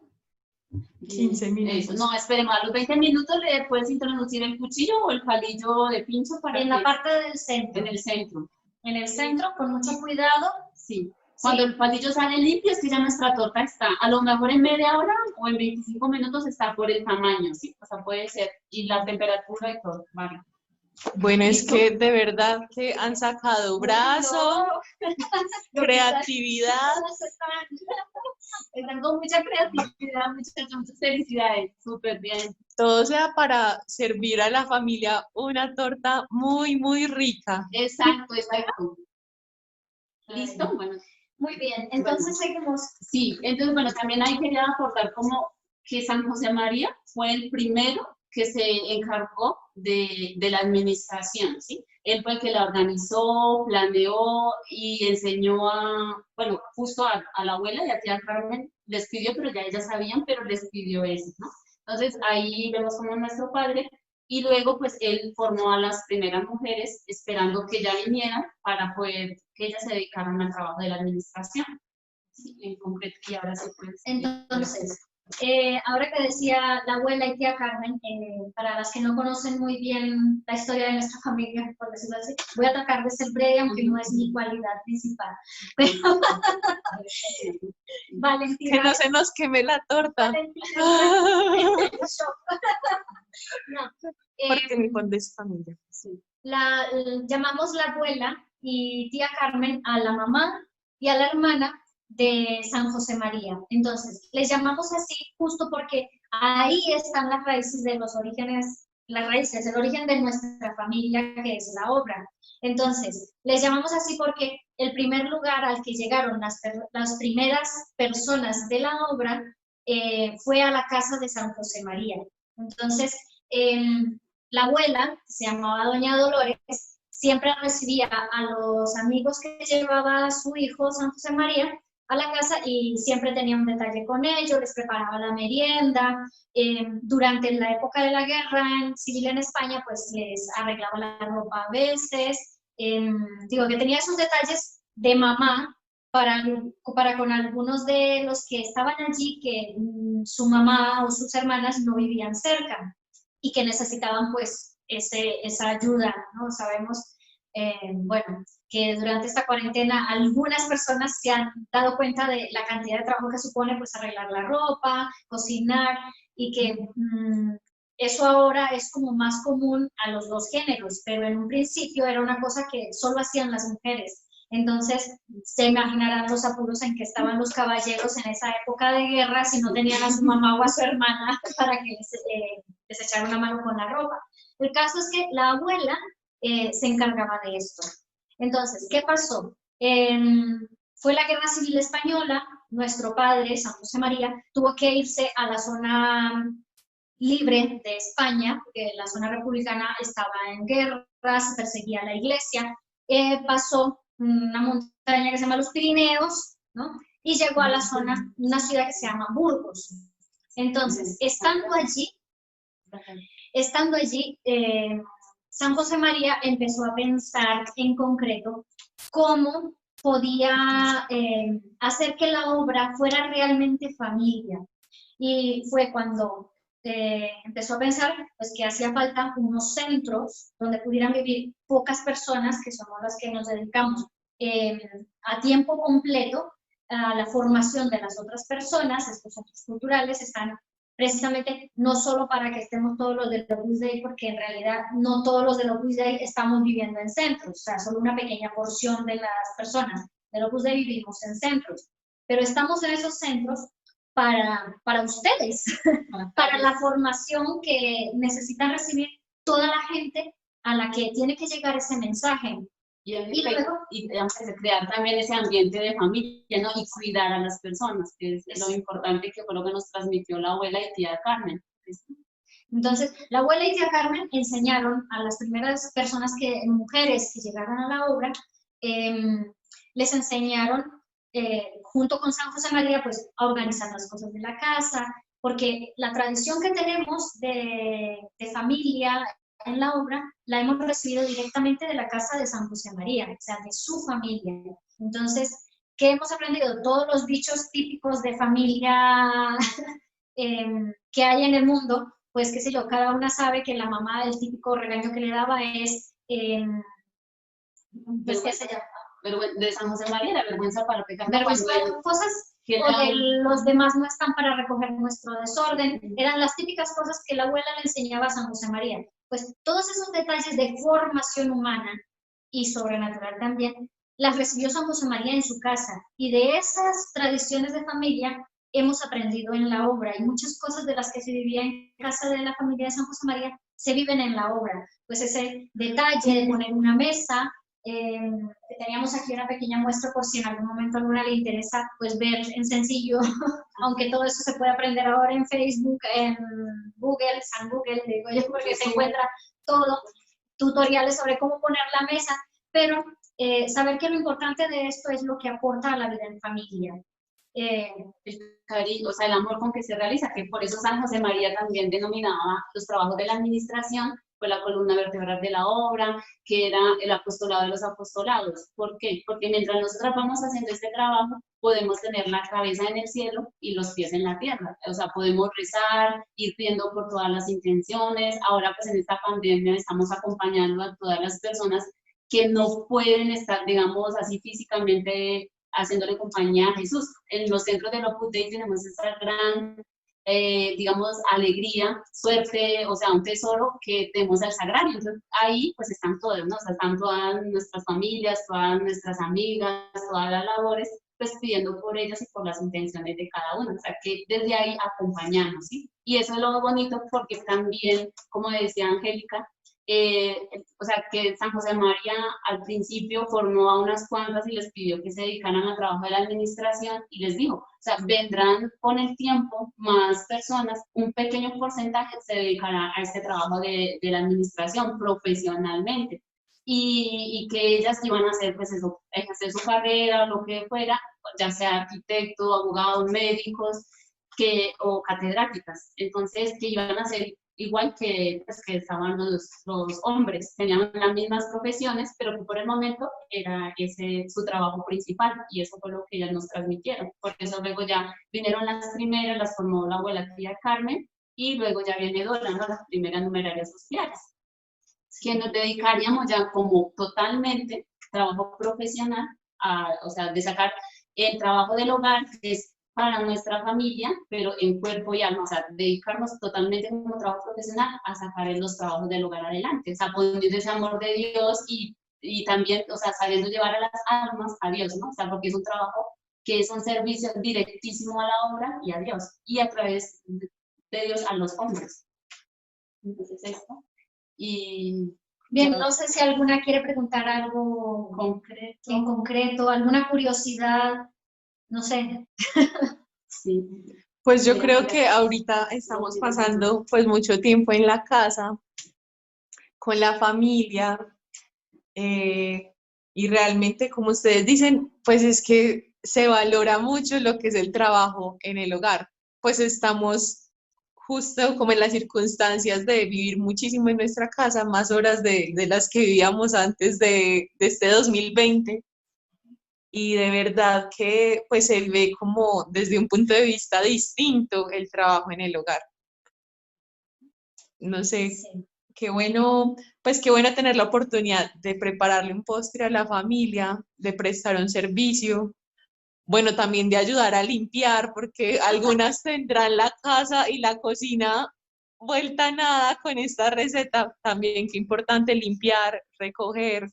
15 minutos. Eso. No, esperemos, a los 20 minutos le puedes introducir el cuchillo o el palillo de pincho para en la parte del centro. En el centro. En el centro, con mucho cuidado. Sí. Cuando el palillo sale limpio, es que ya nuestra torta está, a lo mejor en media hora o en 25 minutos está por el tamaño, ¿sí? O sea, puede ser, y la temperatura y todo, vale. Bueno, es que de verdad que han sacado brazo, creatividad. Están con mucha creatividad, muchas felicidades, súper bien. Todo sea para servir a la familia una torta muy, muy rica. Exacto. ¿Listo? Bueno, Muy bien, entonces seguimos. sí, entonces, bueno, también ahí quería aportar como que San José María fue el primero que se encargó de la administración, ¿sí? Él fue el que la organizó, planeó y enseñó bueno, justo a la abuela y a tía Carmen, les pidió, pero ya ellas sabían, pero les pidió eso, ¿no? Entonces, ahí vemos como nuestro padre, y luego, pues, él formó a las primeras mujeres, esperando que ya vinieran para poder que ellas se dedicaran al trabajo de la administración. Sí, en concreto, y ahora sí puedes. Entonces, ahora que decía la abuela y tía Carmen, para las que no conocen muy bien la historia de nuestra familia, por decirlo así, voy a tratar de ser breve, aunque no es mi cualidad principal. Pero, Valentina. Que no se nos queme la torta. No, Porque mi fondo es familia. sí. Llamamos la abuela y tía Carmen a la mamá y a la hermana de San José María. Entonces, les llamamos así justo porque ahí están las raíces de los orígenes, las raíces, el origen de nuestra familia, que es la obra. Entonces, les llamamos así porque el primer lugar al que llegaron las primeras personas de la obra fue a la casa de San José María. Entonces, la abuela, que se llamaba Doña Dolores, siempre recibía a los amigos que llevaba a su hijo San José María a la casa y siempre tenía un detalle con ellos, les preparaba la merienda. Durante la época de la guerra civil en España, pues les arreglaba la ropa a veces. Digo que tenía esos detalles de mamá para con algunos de los que estaban allí que su mamá o sus hermanas no vivían cerca y que necesitaban pues esa ayuda, ¿no? Sabemos, bueno, que durante esta cuarentena algunas personas se han dado cuenta de la cantidad de trabajo que supone pues arreglar la ropa, cocinar, y que eso ahora es como más común a los dos géneros, pero en un principio era una cosa que solo hacían las mujeres. Entonces, se imaginarán los apuros en que estaban los caballeros en esa época de guerra si no tenían a su mamá o a su hermana para que les echara una mano con la ropa. El caso es que la abuela se encargaba de esto. Entonces, ¿qué pasó? Fue la Guerra Civil Española, nuestro padre, San José María, tuvo que irse a la zona libre de España, porque la zona republicana estaba en guerra, se perseguía a la iglesia, pasó una montaña que se llama los Pirineos, ¿no? Y llegó a la zona, una ciudad que se llama Burgos. Entonces, estando allí, San José María empezó a pensar en concreto cómo podía hacer que la obra fuera realmente familia. Y fue cuando empezó a pensar pues, que hacía falta unos centros donde pudieran vivir pocas personas, que somos las que nos dedicamos a tiempo completo a la formación de las otras personas. Estos centros culturales están precisamente no solo para que estemos todos los del Opus Dei, porque en realidad no todos los del Opus Dei estamos viviendo en centros, o sea, solo una pequeña porción de las personas del Opus Dei vivimos en centros, pero estamos en esos centros para ustedes, para la formación que necesitan recibir toda la gente a la que tiene que llegar ese mensaje. Y luego crear también ese ambiente de familia, ¿no? Y cuidar a las personas, que es lo importante, que fue lo que nos transmitió la abuela y tía Carmen. Entonces, la abuela y tía Carmen enseñaron a las primeras personas, mujeres que llegaron a la obra, les enseñaron, junto con San José María, pues, a organizar las cosas de la casa, porque la tradición que tenemos de familia en la obra, la hemos recibido directamente de la casa de San José María, o sea, de su familia. Entonces, ¿qué hemos aprendido? Todos los dichos típicos de familia que hay en el mundo, pues qué sé yo, cada una sabe que la mamá, el típico regaño que le daba es, pues qué sé yo. De San José María, la vergüenza para pecar. Vergüenza de cosas, o de los demás no están para recoger nuestro desorden. Eran las típicas cosas que la abuela le enseñaba a San José María. Pues todos esos detalles de formación humana y sobrenatural también, las recibió San José María en su casa. Y de esas tradiciones de familia hemos aprendido en la obra. Y muchas cosas de las que se vivía en casa de la familia de San José María se viven en la obra. Pues ese detalle de poner una mesa, Teníamos aquí una pequeña muestra por si en algún momento alguna le interesa, pues ver en sencillo, aunque todo eso se puede aprender ahora en Facebook, en Google, San Google, digo yo, porque se encuentra todo, tutoriales sobre cómo poner la mesa, pero saber que lo importante de esto es lo que aporta a la vida en familia. El cariño, o sea, el amor con que se realiza, que por eso San José María también denominaba los trabajos de la administración, fue la columna vertebral de la obra, que era el apostolado de los apostolados. ¿Por qué? Porque mientras nosotros vamos haciendo este trabajo, podemos tener la cabeza en el cielo y los pies en la tierra. O sea, podemos rezar, ir pidiendo por todas las intenciones. Ahora, pues en esta pandemia estamos acompañando a todas las personas que no pueden estar, digamos, así físicamente haciéndole compañía a Jesús. En los centros de Opus Dei tenemos esa gran, digamos, alegría, suerte, o sea, un tesoro que tenemos al sagrario. Entonces, ahí pues están todos, ¿no? O sea, están todas nuestras familias, todas nuestras amigas, todas las labores, pues pidiendo por ellas y por las intenciones de cada una. O sea, que desde ahí acompañamos, ¿sí? Y eso es lo bonito porque también, como decía Angélica, o sea, que San José María al principio formó a unas cuantas y les pidió que se dedicaran al trabajo de la administración y les dijo, o sea, vendrán con el tiempo más personas, un pequeño porcentaje se dedicará a este trabajo de la administración profesionalmente y que ellas iban a hacer, pues eso, ejercer su carrera, lo que fuera, ya sea arquitecto, abogado, médicos, o catedráticas, entonces que iban a ser igual que, pues, que estaban los hombres, tenían las mismas profesiones, pero que por el momento era ese su trabajo principal, y eso fue lo que ellas nos transmitieron. Por eso luego ya vinieron las primeras, las formó la abuela tía Carmen, y luego ya viene Dora, ¿no? Las primeras numerarias sociales, que nos dedicaríamos ya como totalmente trabajo profesional, o sea, de sacar el trabajo del hogar, que es para nuestra familia, pero en cuerpo y alma, o sea, dedicarnos totalmente como trabajo profesional a sacar los trabajos del hogar adelante, o sea, poniendo ese amor de Dios y también, o sea, sabiendo llevar a las almas a Dios, ¿no? O sea, porque es un trabajo que es un servicio directísimo a la obra y a Dios, y a través de Dios a los hombres. Entonces, esto. Y bien, no sé si alguna quiere preguntar algo en concreto, alguna curiosidad, no sé. Sí. Pues yo creo que ahorita estamos pasando pues mucho tiempo en la casa, con la familia, y realmente, como ustedes dicen, pues es que se valora mucho lo que es el trabajo en el hogar. Pues estamos justo como en las circunstancias de vivir muchísimo en nuestra casa, más horas de las que vivíamos antes de este 2020. Y de verdad que pues se ve como desde un punto de vista distinto el trabajo en el hogar. No sé, Sí. qué bueno, pues qué bueno tener la oportunidad de prepararle un postre a la familia, de prestar un servicio, bueno, también de ayudar a limpiar, porque algunas tendrán la casa y la cocina vuelta a nada con esta receta, también qué importante limpiar, recoger,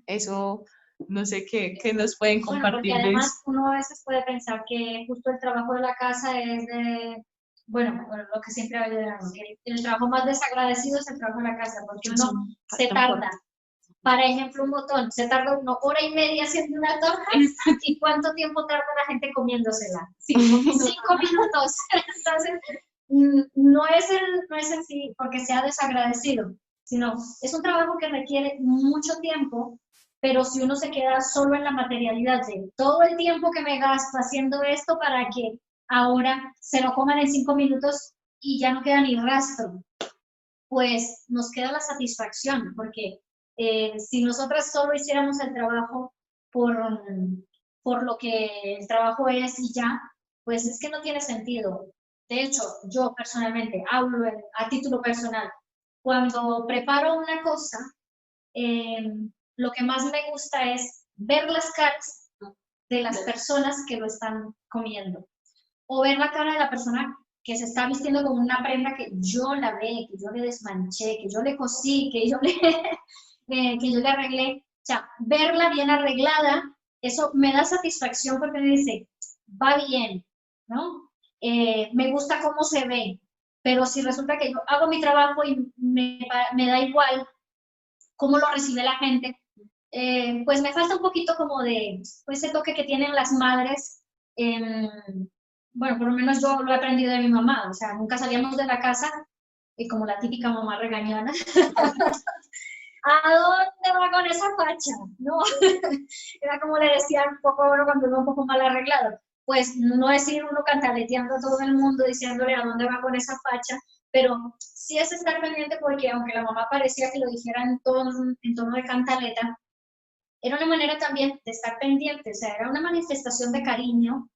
eso. No sé qué nos pueden Bueno, porque compartir de además eso. uno a veces puede pensar que justo el trabajo de la casa es de, bueno, lo que siempre hablan, que el trabajo más desagradecido es el trabajo de la casa, porque uno se tarda. Para ejemplo, un botón, se tarda 1 hora y media haciendo una torta, ¿y cuánto tiempo tarda la gente comiéndosela? 5 minutos. Entonces, no es en sí porque sea desagradecido, sino es un trabajo que requiere mucho tiempo, pero si uno se queda solo en la materialidad de todo el tiempo que me gasto haciendo esto para que ahora se lo coman en 5 minutos y ya no queda ni rastro, pues nos queda la satisfacción, porque si nosotras solo hiciéramos el trabajo por lo que el trabajo es y ya, pues es que no tiene sentido. De hecho, yo personalmente hablo a título personal. Cuando preparo una cosa, lo que más me gusta es ver las caras de las personas que lo están comiendo. O ver la cara de la persona que se está vistiendo con una prenda que yo la ve, que yo le desmanché, que yo le cosí, que yo le arreglé. O sea, verla bien arreglada, eso me da satisfacción porque me dice, va bien, ¿no? Me gusta cómo se ve, pero si resulta que yo hago mi trabajo y me da igual cómo lo recibe la gente, pues me falta un poquito como de pues, ese toque que tienen las madres. Bueno, por lo menos yo lo he aprendido de mi mamá, o sea, nunca salíamos de la casa y como la típica mamá regañona. ¿A dónde va con esa facha? No, era como le decían un poco bueno, cuando iba un poco mal arreglado. Pues no es ir uno cantaleteando a todo el mundo diciéndole a dónde va con esa facha, pero sí es estar pendiente porque aunque la mamá parecía que lo dijera en tono de cantaleta, era una manera también de estar pendiente, o sea, era una manifestación de cariño.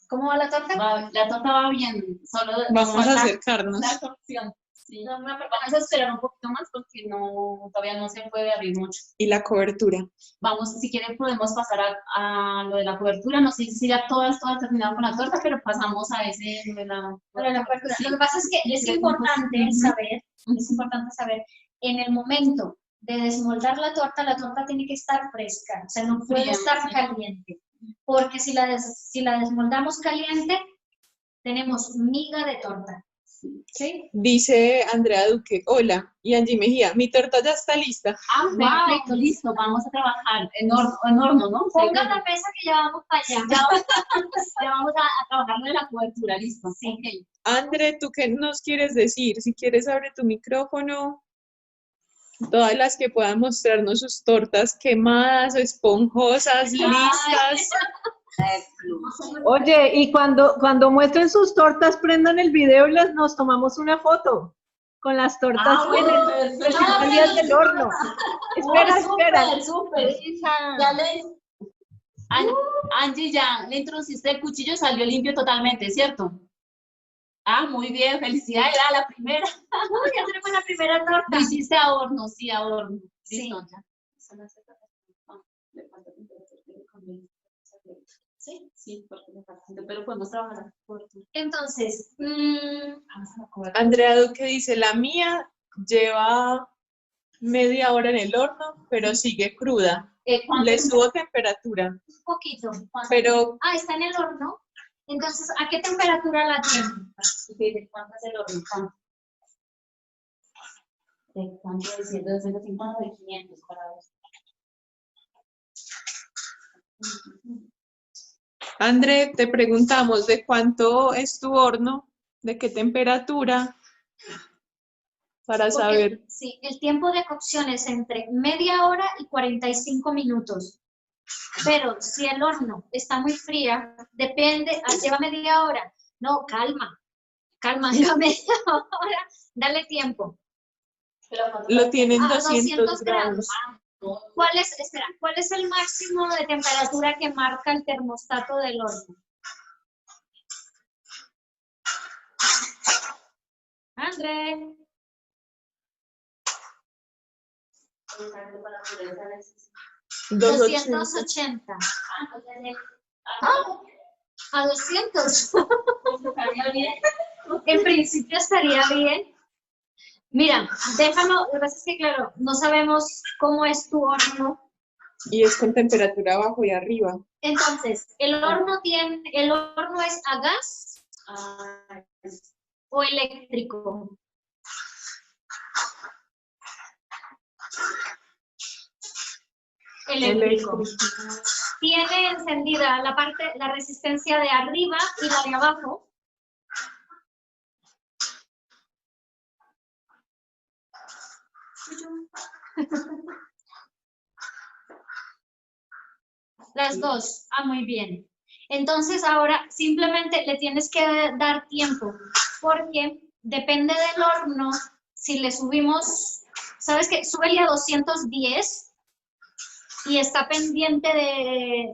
¿Cómo va la torta? La torta va bien, solo Vamos a acercarnos. la cocción. Sí. No, vamos a esperar un poquito más porque todavía no se puede abrir mucho. Y la cobertura. Vamos, si quieren podemos pasar a lo de la cobertura. No sé si ya todas terminado con la torta, pero pasamos a ese de la cobertura. Sí. Lo que pasa es que es importante saber, en el momento de desmoldar la torta tiene que estar fresca, o sea, no puede estar caliente, porque si la desmoldamos caliente, tenemos miga de torta. ¿Sí? Dice Andrea Duque, hola, y Angie Mejía, mi torta ya está lista. Perfecto, listo, vamos a trabajar en horno, ¿no? Ponga la mesa que ya vamos para allá. Ya vamos a trabajar de la cobertura, listo. Sí. Okay. Andre, ¿tú qué nos quieres decir? Si quieres, abre tu micrófono. Todas las que puedan mostrarnos sus tortas quemadas, esponjosas, listas. Oye, y cuando muestren sus tortas, prendan el video y nos tomamos una foto con las tortas recién salidas del horno. Espera. Súper. Angie, ya le introduciste el cuchillo y salió limpio totalmente, ¿cierto? Muy bien, felicidades, era la primera. Ya tenemos la primera torta. Lo hiciste a horno, sí, a horno. Sí. Listo, ya. Sí, porque me falta, pero podemos trabajar. Entonces, Andrea Duque dice, la mía lleva media hora en el horno, pero sigue cruda. Le subo temperatura. Un poquito. Pero... está en el horno. Entonces, ¿a qué temperatura la tiene? ¿Cuánto es el horno? ¿De cuánto es? ¿De 250 de 500 para ver? André, te preguntamos de cuánto es tu horno, de qué temperatura, para saber. Sí, el tiempo de cocción es entre media hora y 45 minutos. Pero si el horno está muy fría, depende, lleva media hora. No, calma, lleva media hora, dale tiempo. Lo tienen 200 grados. ¿Cuál es el máximo de temperatura que marca el termostato del horno? André. 280. A 200. En principio estaría bien. Mira, déjalo, lo que pasa es que claro, no sabemos cómo es tu horno. Y es con temperatura abajo y arriba. Entonces, ¿el horno es a gas o eléctrico? Eléctrico. Tiene encendida la resistencia de arriba y la de abajo. Las dos. Muy bien. Entonces ahora simplemente le tienes que dar tiempo, porque depende del horno, si le subimos, ¿sabes qué? Súbele a 210 y está pendiente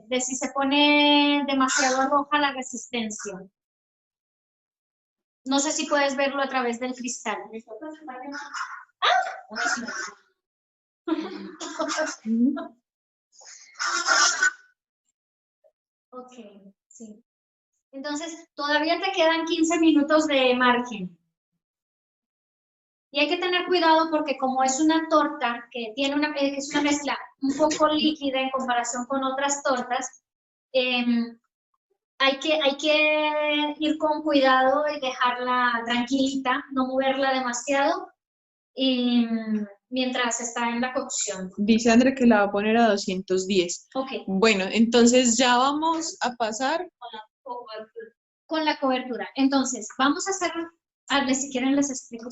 de si se pone demasiado roja la resistencia. No sé si puedes verlo a través del cristal. Ok, sí. Entonces, todavía te quedan 15 minutos de margen. Y hay que tener cuidado porque como es una torta que tiene es una mezcla un poco líquida en comparación con otras tortas, hay que ir con cuidado y dejarla tranquilita, no moverla demasiado. Y mientras está en la cocción. Dice André que la va a poner a 210. Ok, Bueno, entonces ya vamos a pasar. con la cobertura. Entonces, vamos a hacer, si quieren les explico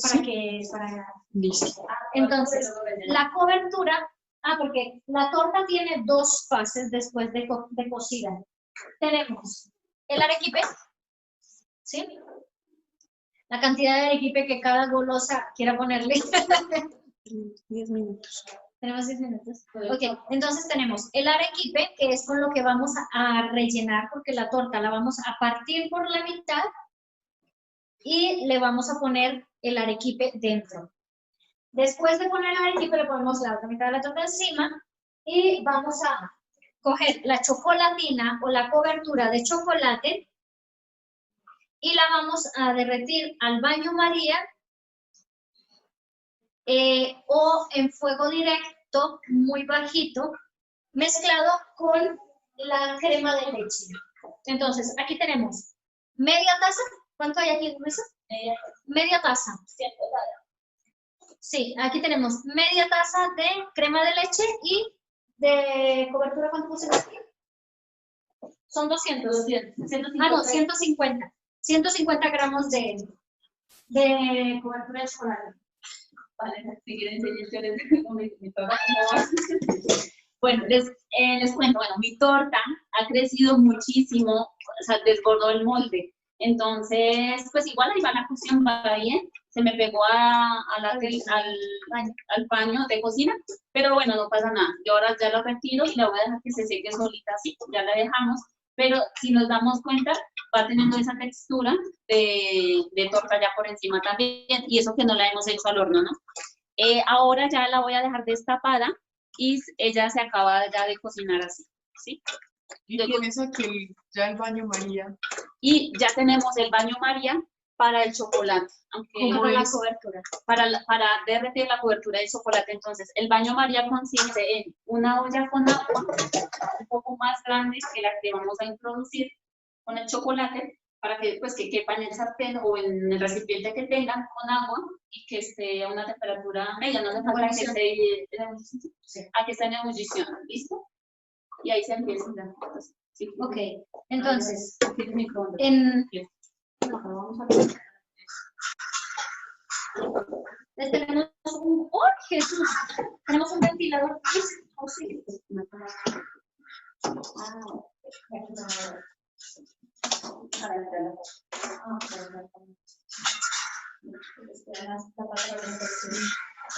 Listo. Entonces, la cobertura, porque la torta tiene dos fases después de cocida. Tenemos el arequipe, ¿sí? La cantidad de arequipe que cada golosa quiera ponerle. 10 minutos. Tenemos 10 minutos. Ok, entonces tenemos el arequipe, que es con lo que vamos a rellenar, porque la torta la vamos a partir por la mitad y le vamos a poner el arequipe dentro. Después de poner el arequipe, le ponemos la otra mitad de la torta encima y vamos a coger la chocolatina o la cobertura de chocolate y la vamos a derretir al baño María o en fuego directo, muy bajito, mezclado con la crema de leche. Entonces, aquí tenemos media taza. ¿Cuánto hay aquí en eso? Media taza. Sí, aquí tenemos media taza de crema de leche y de cobertura. ¿Cuánto pusimos aquí? Son 200. 150. 150 gramos de cobertura de chocolate. Vale, si quieren enseñar mi torta, ¿cómo va? Bueno, les cuento, mi torta ha crecido muchísimo, o sea, desbordó el molde. Entonces, pues igual ahí va la cocción, va bien. Se me pegó al paño de cocina, pero bueno, no pasa nada. Yo ahora ya lo retiro y la voy a dejar que se seque solita así, ya la dejamos. Pero si nos damos cuenta, va teniendo esa textura de torta ya por encima también, y eso que no la hemos hecho al horno, ¿no? Ahora ya la voy a dejar destapada y ella se acaba ya de cocinar así, ¿sí? Y tienes aquí ya el baño María. Y ya tenemos el baño María para el chocolate, aunque para la cobertura. Para derretir la cobertura del chocolate. Entonces, el baño María consiste en una olla con agua un poco más grande que la que vamos a introducir con el chocolate, para que pues que quepa en el sartén o en el recipiente que tengan con agua y que esté a una temperatura media, no hace falta que esté en ebullición, ¿listo? Y ahí se empieza a sí. Ok, entonces, tenemos ¡oh, Jesús! Tenemos un ventilador. Oh, sí.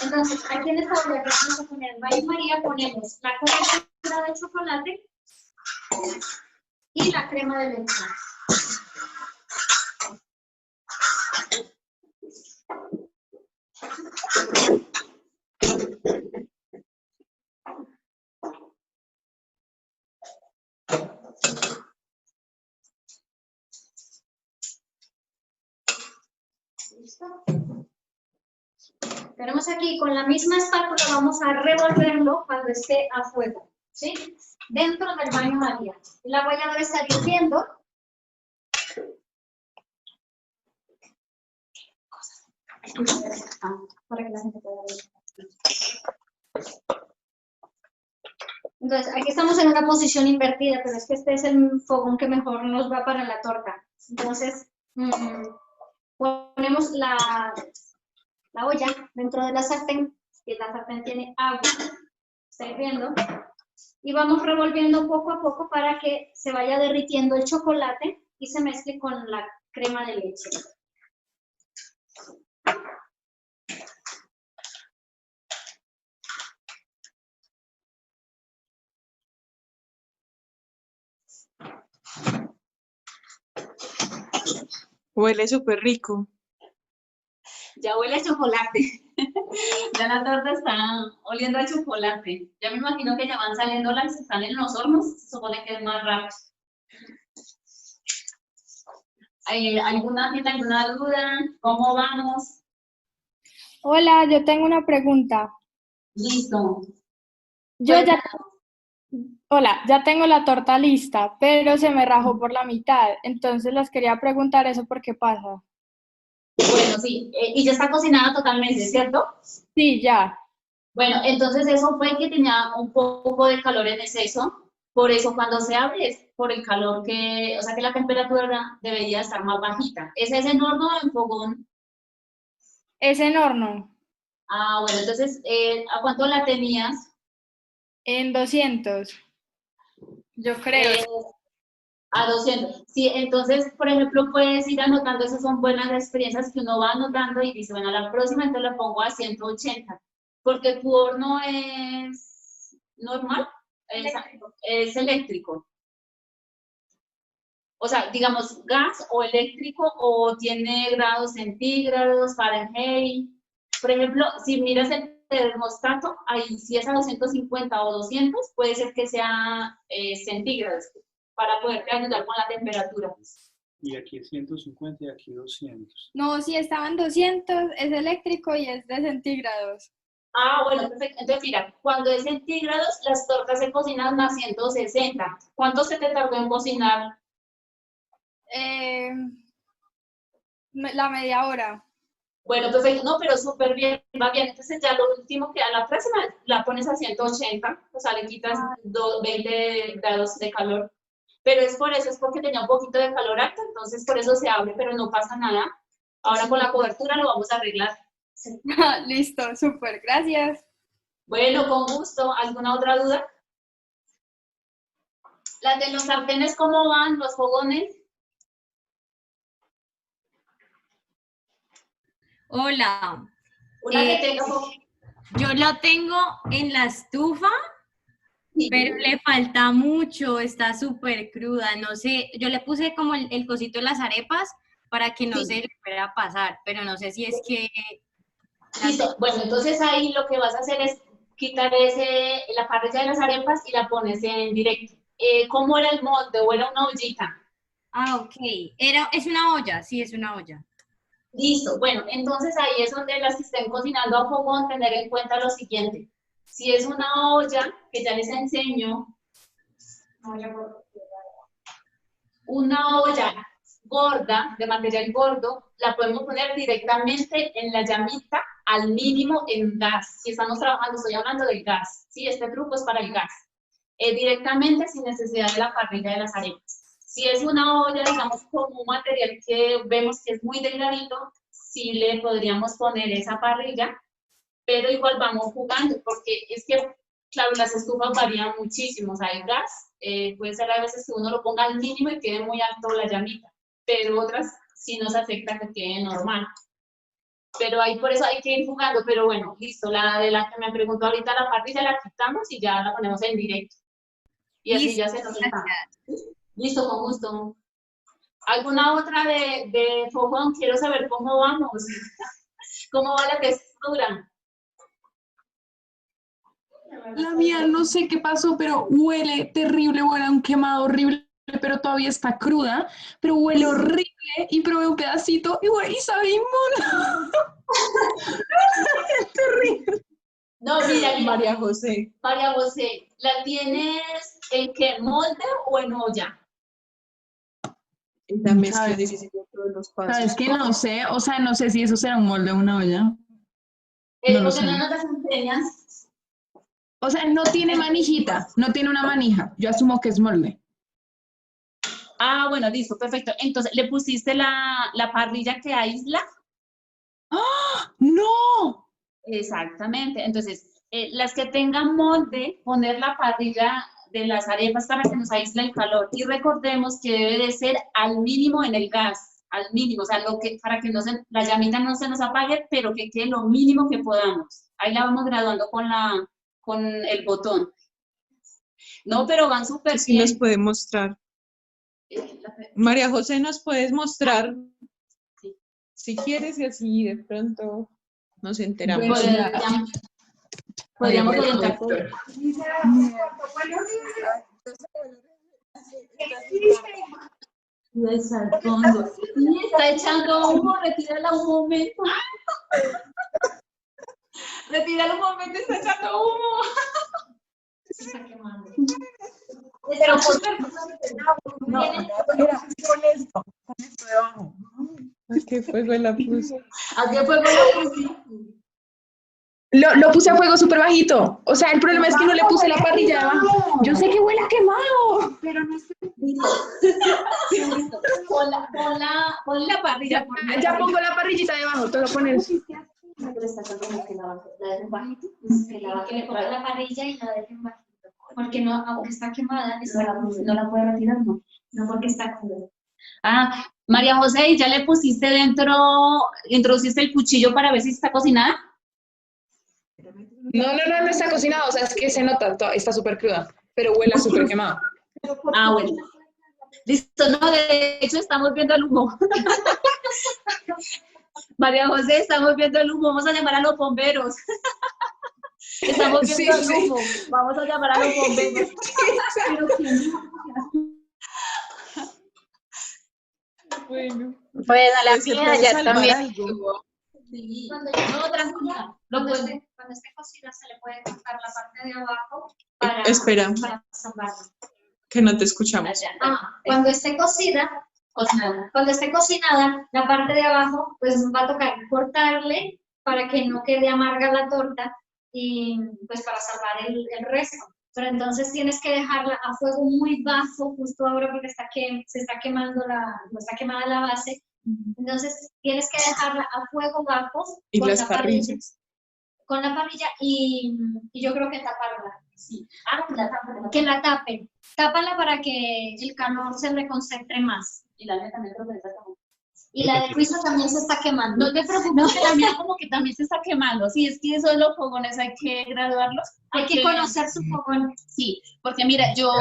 Entonces, aquí en esta olla que vamos a poner el baño María, ponemos la cobertura de chocolate y la crema de leche. ¿Listo? Tenemos aquí con la misma espátula, vamos a revolverlo cuando esté a fuego, ¿sí? Dentro del baño María. La olla debe estar hirviendo. Para que la gente pueda ver. Entonces, aquí estamos en una posición invertida, pero es que este es el fogón que mejor nos va para la torta. Entonces, ponemos la olla dentro de la sartén, y la sartén tiene agua, está hirviendo, y vamos revolviendo poco a poco para que se vaya derritiendo el chocolate y se mezcle con la crema de leche. Huele súper rico. Ya huele a chocolate. Ya la torta está oliendo a chocolate. Ya me imagino que ya van saliendo las que están en los hornos. Se supone que es más rápido. ¿Alguna duda? ¿Cómo vamos? Hola, yo tengo una pregunta. Listo. Hola, ya tengo la torta lista, pero se me rajó por la mitad. Entonces les quería preguntar eso, ¿por qué pasa? Bueno, sí. Y ya está cocinada totalmente, ¿cierto? Sí, ya. Bueno, entonces eso fue que tenía un poco de calor en exceso, por eso cuando se abre es por el calor que, o sea que la temperatura debería estar más bajita. ¿Ese es en horno o en fogón? Es en horno, Ah, bueno, entonces, ¿a cuánto la tenías? en 200, yo creo. A 200. Sí, entonces, por ejemplo, puedes ir anotando, esas son buenas experiencias que uno va anotando y dice, bueno, la próxima entonces la pongo a 180, porque tu horno es normal, es eléctrico. O sea, digamos, gas o eléctrico o tiene grados centígrados, Fahrenheit. Por ejemplo, si miras el termostato, ahí si es a 250 o 200, puede ser que sea centígrados, para poderte ayudar con la temperatura. Y aquí es 150 y aquí 200. No, si estaban 200, es eléctrico y es de centígrados. Ah, bueno, perfecto. Entonces, mira, cuando es centígrados, las tortas se cocinan a 160. ¿Cuánto se te tardó en cocinar? La media hora. Bueno, perfecto. No, pero súper bien, va bien. Entonces, ya lo último que a la próxima la pones a 180, o sea, le quitas 20 grados de calor. Pero es por eso, es porque tenía un poquito de calor alto, entonces por eso se abre, pero no pasa nada. Ahora con la cobertura lo vamos a arreglar. Listo, súper, gracias. Bueno, con gusto. ¿Alguna otra duda? Las de los sartenes, ¿cómo van? ¿Los fogones? Hola. Una que tenga yo lo tengo en la estufa, pero le falta mucho, está súper cruda. No sé, yo le puse como el cosito de las arepas para que no se le pueda pasar, pero no sé si es que... Listo. Bueno, entonces ahí lo que vas a hacer es quitar la parrilla de las arepas y la pones en directo. ¿Cómo era el molde o era una ollita? Ah, ok. Es una olla, sí, es una olla. Listo, bueno, entonces ahí es donde las que estén cocinando a fogón, tener en cuenta lo siguiente. Si es una olla, que ya les enseño, una olla gorda, de material gordo, la podemos poner directamente en la llamita al mínimo en gas. Si estamos trabajando, estoy hablando del gas, ¿sí? Este truco es para el gas. Directamente sin necesidad de la parrilla de las arepas. Si es una olla, digamos, con un material que vemos que es muy delgadito, sí le podríamos poner esa parrilla, pero igual vamos jugando, porque es que, claro, las estufas varían muchísimo. O sea, el gas puede ser a veces que uno lo ponga al mínimo y quede muy alto la llamita, pero otras sí nos afecta que quede normal. Pero ahí por eso hay que ir jugando, pero bueno, listo, la de la que me preguntó ahorita, la parrilla la quitamos y ya la ponemos en directo. Y así ya se nos está. Listo, con gusto. ¿Alguna otra de fogón? Quiero saber cómo vamos. ¿Cómo va la textura? La mía no sé qué pasó, pero huele terrible, huele a un quemado horrible, pero todavía está cruda, pero huele horrible y probé un pedacito y sabe inmundo. Es terrible. No, mira, María José. María José, ¿la tienes en qué, molde o en olla? La mezcla es difícil de todos los pasos. ¿Sabes que no sé? O sea, no sé si eso será un molde o una olla. No lo sé. ¿No nos las enseñas? O sea, no tiene manijita, no tiene una manija. Yo asumo que es molde. Ah, bueno, listo, perfecto. Entonces, ¿le pusiste la parrilla que aísla? ¡Ah! ¡No! Exactamente. Entonces, las que tengan molde, poner la parrilla de las arepas para que nos aísle el calor. Y recordemos que debe de ser al mínimo en el gas, al mínimo, o sea, para que la llamita no se nos apague, pero que quede lo mínimo que podamos. Ahí la vamos graduando con el botón. No, pero van súper sí, bien. Sí, nos puede mostrar. María José, ¿nos puedes mostrar? Sí. Si quieres y así de pronto nos enteramos. Bueno, podríamos orientar. Está echando humo, retírala un momento. Retírala un momento, está echando humo. Se está quemando. Pero por con esto debajo. ¿A qué fuego la puse? ¿A qué fuego la puse? Lo puse a fuego súper bajito. O sea, el problema es que no le puse la parrilla de abajo. Yo sé que huele a quemado. Pero no es... Pon la parrilla. Ya pongo la parrillita de abajo, te lo pones. Que le ponga la parrilla y la dejen bajito. Porque no, aunque está quemada, no la puede retirar, no. No porque está cruda. Ah, María José, ¿y ya le pusiste introduciste el cuchillo para ver si está cocinada? No está cocinado, o sea, es que se nota, está súper cruda, pero huele súper quemado. Ah, bueno. Listo, no, de hecho estamos viendo el humo. María José, estamos viendo el humo, vamos a llamar a los bomberos. Estamos viendo el humo, vamos a llamar a los bomberos. Bueno, la mía ya también. Sí. Cuando esté cocida se le puede cortar la parte de abajo espera, para salvarla. que no te escuchamos. Cuando esté cocinada, la parte de abajo, pues va a tocar cortarle para que no quede amarga la torta y pues para salvar el resto. Pero entonces tienes que dejarla a fuego muy bajo justo ahora porque se está quemando no está quemada la base. Entonces tienes que dejarla a fuego bajo y con las la parrillas. Con la parrilla y yo creo que taparla. Sí. Que la tapen. Tápala para que el calor se le concentre más. Y la mía también creo que está quemando. Y la de Luisa también se está quemando. No te preocupes, que la mía como que también se está quemando. Sí, es que eso de los fogones hay que graduarlos. Hay que conocer su fogón. Sí, porque mira, yo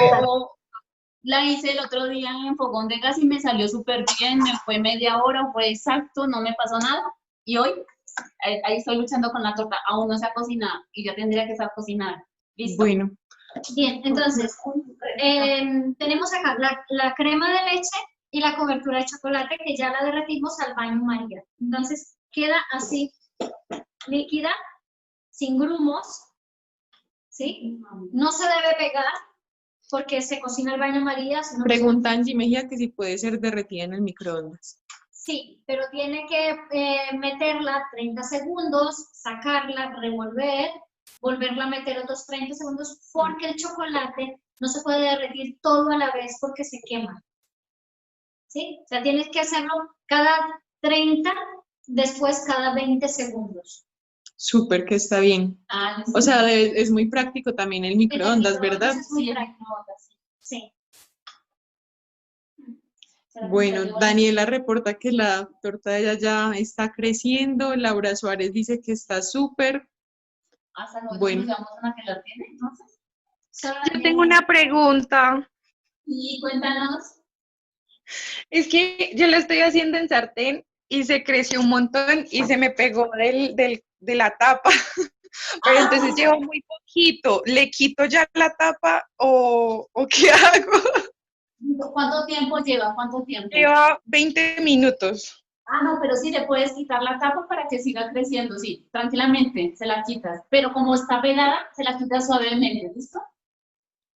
la hice el otro día en fogón de gas y me salió súper bien, me fue media hora, fue exacto, no me pasó nada. Y hoy, ahí estoy luchando con la torta, aún no se ha cocinado y ya tendría que estar cocinada. ¿Listo? Bueno. Bien, entonces, tenemos acá la crema de leche y la cobertura de chocolate que ya la derretimos al baño María. Entonces, queda así, líquida, sin grumos, ¿sí? No se debe pegar porque se cocina el baño María. Si no Pregunta Angie Mejía que si puede ser derretida en el microondas. Sí, pero tiene que meterla 30 segundos, sacarla, revolver, volverla a meter otros 30 segundos porque el chocolate no se puede derretir todo a la vez porque se quema. ¿Sí? O sea, tienes que hacerlo cada 30, después cada 20 segundos. Súper, que está bien. O sea, es muy práctico también el microondas, ¿verdad? Es muy práctico, sí. Bueno, Daniela reporta que la torta de ella ya está creciendo. Laura Suárez dice que está súper. Bueno. Una que la tiene, entonces. Yo tengo una pregunta. Y cuéntanos. Es que yo la estoy haciendo en sartén y se creció un montón y se me pegó de la tapa. Pero entonces llevo muy poquito. ¿Le quito ya la tapa o qué hago? ¿Cuánto tiempo lleva? ¿Cuánto tiempo? Lleva 20 minutos. No, pero sí le puedes quitar la tapa para que siga creciendo, sí, tranquilamente, se la quitas. Pero como está pegada, se la quitas suavemente, ¿listo?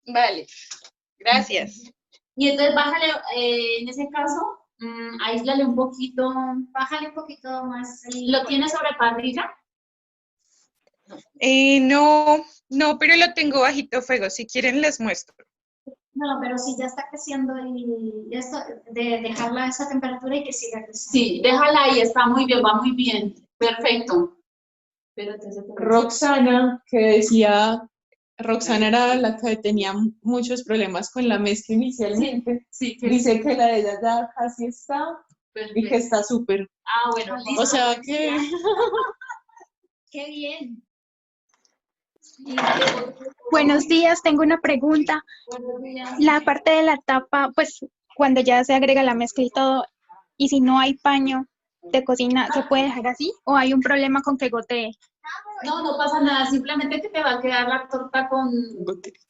Vale, gracias. Y entonces bájale, en ese caso, aíslale un poquito. Bájale un poquito más. ¿Lo tienes sobre parrilla? No, pero lo tengo bajito fuego. Si quieren les muestro. No, pero si ya está creciendo y esto, de dejarla a esa temperatura y que siga creciendo. Sí, déjala ahí, está muy bien, va muy bien. Perfecto. Roxana, que decía, Roxana era la que tenía muchos problemas con la mezcla inicialmente. Sí, dice que la de ella ya casi está. Perfecto. Y que está súper. Bueno, listo. O sea que... ¡Qué bien! Buenos días, tengo una pregunta. La parte de la tapa, pues cuando ya se agrega la mezcla y todo, y si no hay paño de cocina, ¿se puede dejar así? ¿O hay un problema con que gotee? No, no pasa nada, simplemente que te va a quedar la torta con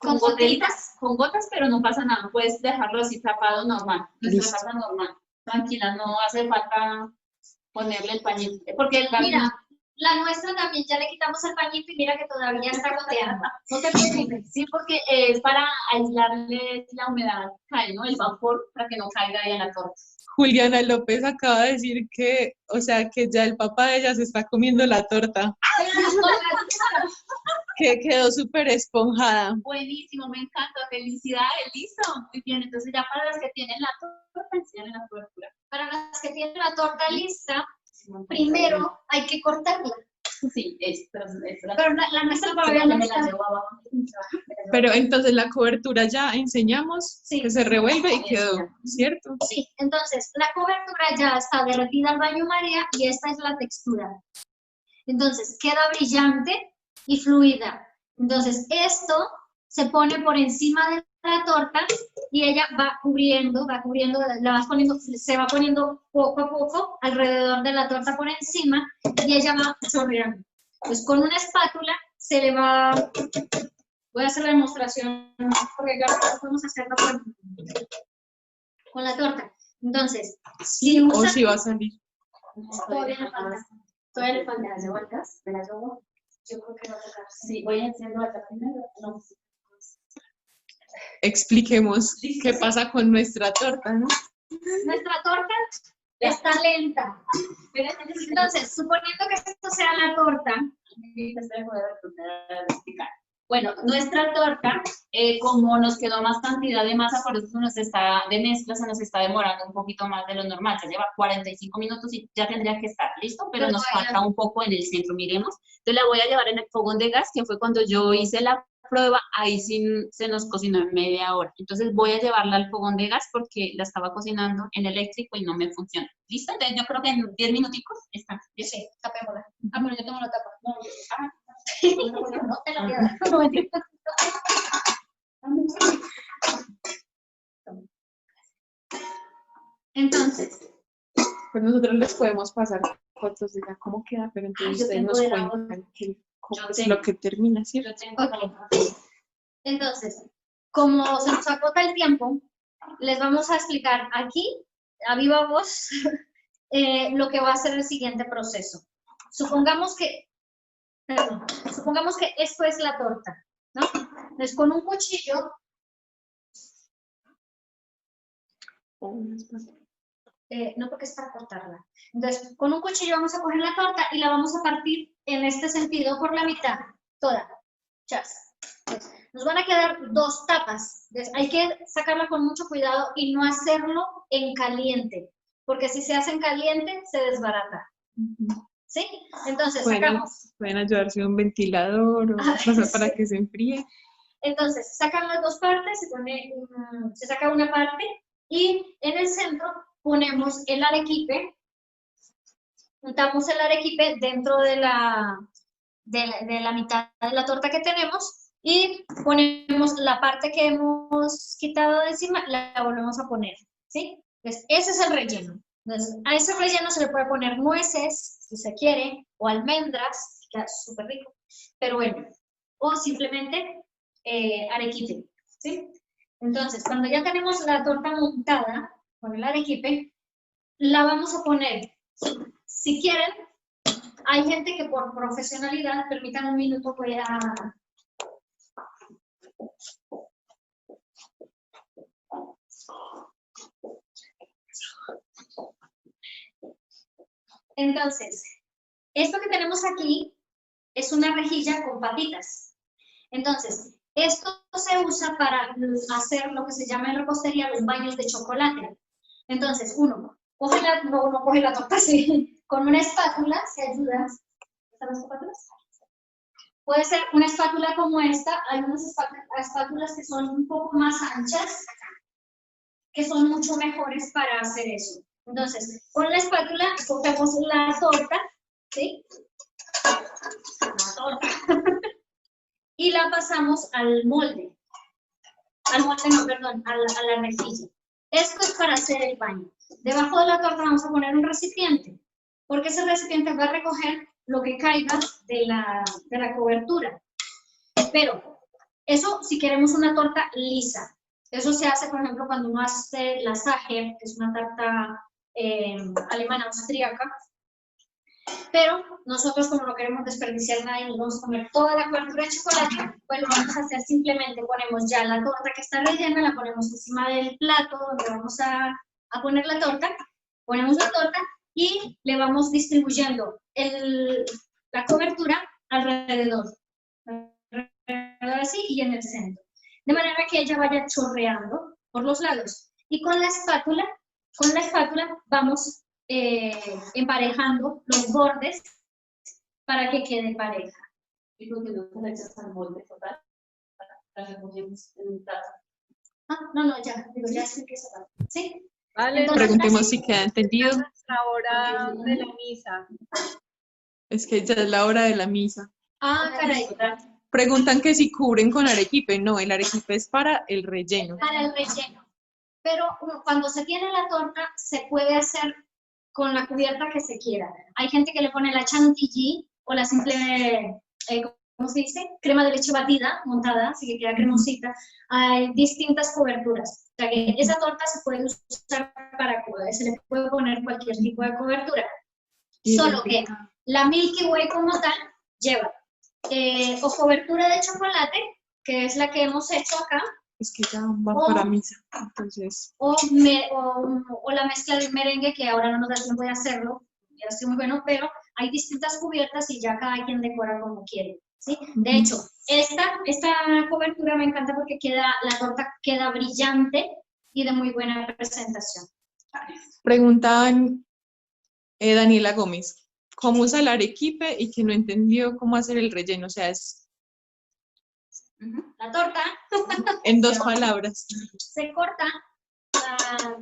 gotas, pero no pasa nada, puedes dejarlo así tapado normal, nuestra tapa normal. Tranquila, no hace falta ponerle el pañito, porque el la nuestra también ya le quitamos el pañito y mira que todavía está goteando. No te preocupes. Sí, porque es para aislarle la humedad que cae, ¿no? El vapor, para que no caiga ahí en la torta. Juliana López acaba de decir que, o sea, que ya el papá de ella se está comiendo la torta, que quedó súper esponjada. Buenísimo, me encanta. Felicidades, listo. Muy bien, entonces ya para las que tienen la torta, enseñan la cobertura. Para las que tienen la torta lista, primero hay que cortarla. Sí, pero la nuestra todavía no me la está. llevo abajo. Pero entonces la cobertura ya enseñamos Sí. que se revuelve y quedó, ¿cierto? Sí, entonces la cobertura ya está derretida al baño María y esta es la textura. Entonces queda brillante y fluida. Entonces esto se pone por encima de la torta y ella va cubriendo, la vas poniendo, se va poniendo poco a poco alrededor de la torta por encima y ella va chorreando. Pues con una espátula se le va, voy a hacer la demostración porque ya no podemos hacerlo con la torta. Entonces, si O usa, si va a salir. todavía le falta. Todavía le falta, ¿me la llevo al gas? ¿Me la llevo? Yo creo que va a tocar. Sí, voy a hacerlo acá primero. No. Expliquemos qué pasa con nuestra torta, ¿no? Nuestra torta está lenta. Entonces, suponiendo que esto sea la torta, bueno, nuestra torta, como nos quedó más cantidad de masa, por eso de mezcla, se nos está demorando un poquito más de lo normal. Ya lleva 45 minutos y ya tendría que estar listo, pero nos falta un poco en el centro, miremos. Entonces la voy a llevar en el fogón de gas, que fue cuando yo hice la prueba, ahí sí se nos cocinó en media hora. Entonces voy a llevarla al fogón de gas porque la estaba cocinando en eléctrico y no me funciona. ¿Listo? Entonces yo creo que en 10 minuticos está. Sí, tapémosla. Ah, pero yo tengo la tapa. No, No te la voy a dar. No, mentira. Entonces, Pues nosotros les podemos pasar fotos de cómo queda, pero entonces ustedes nos cuentan cómo es lo que termina, ¿cierto? Entonces, como se nos agota el tiempo, les vamos a explicar aquí, a viva voz, lo que va a ser el siguiente proceso. Supongamos que esto es la torta, ¿no? Entonces, con un cuchillo, no porque es para cortarla. Entonces, con un cuchillo vamos a coger la torta y la vamos a partir en este sentido por la mitad, toda. Chas. Entonces, nos van a quedar dos tapas. Entonces, hay que sacarla con mucho cuidado y no hacerlo en caliente, porque si se hace en caliente, se desbarata. ¿Sí? Entonces, sacamos. Pueden ayudarse a un ventilador o cosas para que se enfríe. Entonces, sacan las dos partes, se saca una parte y en el centro ponemos el arequipe, untamos el arequipe dentro de la mitad de la torta que tenemos y ponemos la parte que hemos quitado de encima, la volvemos a poner, ¿sí? Entonces, ese es el relleno. Entonces, a ese relleno se le puede poner nueces, si se quiere, o almendras, queda súper rico, pero bueno, o simplemente arequipe, ¿sí? Entonces, cuando ya tenemos la torta montada con el arequipe, la vamos a poner, si quieren, hay gente que por profesionalidad, permitan un minuto, voy a... Entonces, esto que tenemos aquí es una rejilla con patitas. Entonces, esto se usa para hacer lo que se llama en repostería los baños de chocolate. Entonces, uno coge no coge la torta así, con una espátula se ayuda. ¿Están las espátulas? Puede ser una espátula como esta. Hay unas espátulas que son un poco más anchas, que son mucho mejores para hacer eso. Entonces, con la espátula cogemos la torta, ¿sí? La torta. Y la pasamos al molde. Al molde, no, perdón, a la rejilla. Esto es para hacer el baño. Debajo de la torta vamos a poner un recipiente, porque ese recipiente va a recoger lo que caiga de la cobertura. Pero eso si queremos una torta lisa. Eso se hace, por ejemplo, cuando uno hace la Sacher, que es una tarta alemana austríaca. pero nosotros como no queremos desperdiciar nada y nos vamos a comer toda la cobertura de chocolate, pues lo vamos a hacer simplemente, ponemos ya la torta que está rellena, la ponemos encima del plato donde vamos a poner la torta, ponemos la torta y le vamos distribuyendo la cobertura alrededor así y en el centro, de manera que ella vaya chorreando por los lados. Y con la espátula vamos emparejando los bordes para que quede pareja. Y porque no te la echas al molde total, la recogemos en un plato. No, ya expliqué eso. ¿Sí? Vale, Entonces, Preguntemos si queda entendido. la hora de la misa. Es que ya es la hora de la misa. Caray. Preguntan que si cubren con arequipe. No, el arequipe es para el relleno. Para el relleno. Pero cuando se tiene la torta, se puede hacer con la cubierta que se quiera. Hay gente que le pone la chantilly o la simple, ¿cómo se dice? Crema de leche batida, montada, así que queda cremosita. Hay distintas coberturas. O sea que esa torta se puede usar para se le puede poner cualquier tipo de cobertura. Solo que la Milky Way como tal lleva o cobertura de chocolate, que es la que hemos hecho acá. Es que ya va para misa, entonces. O la mezcla de merengue, que ahora no nos da tiempo de hacerlo, ya estoy muy bueno, pero hay distintas cubiertas y ya cada quien decora como quiere, ¿sí? De hecho, esta cobertura me encanta porque la torta queda brillante y de muy buena presentación. Preguntaban Daniela Gómez, ¿cómo usa el arequipe y que no entendió cómo hacer el relleno? O sea, es... La torta. En 2 palabras. Se corta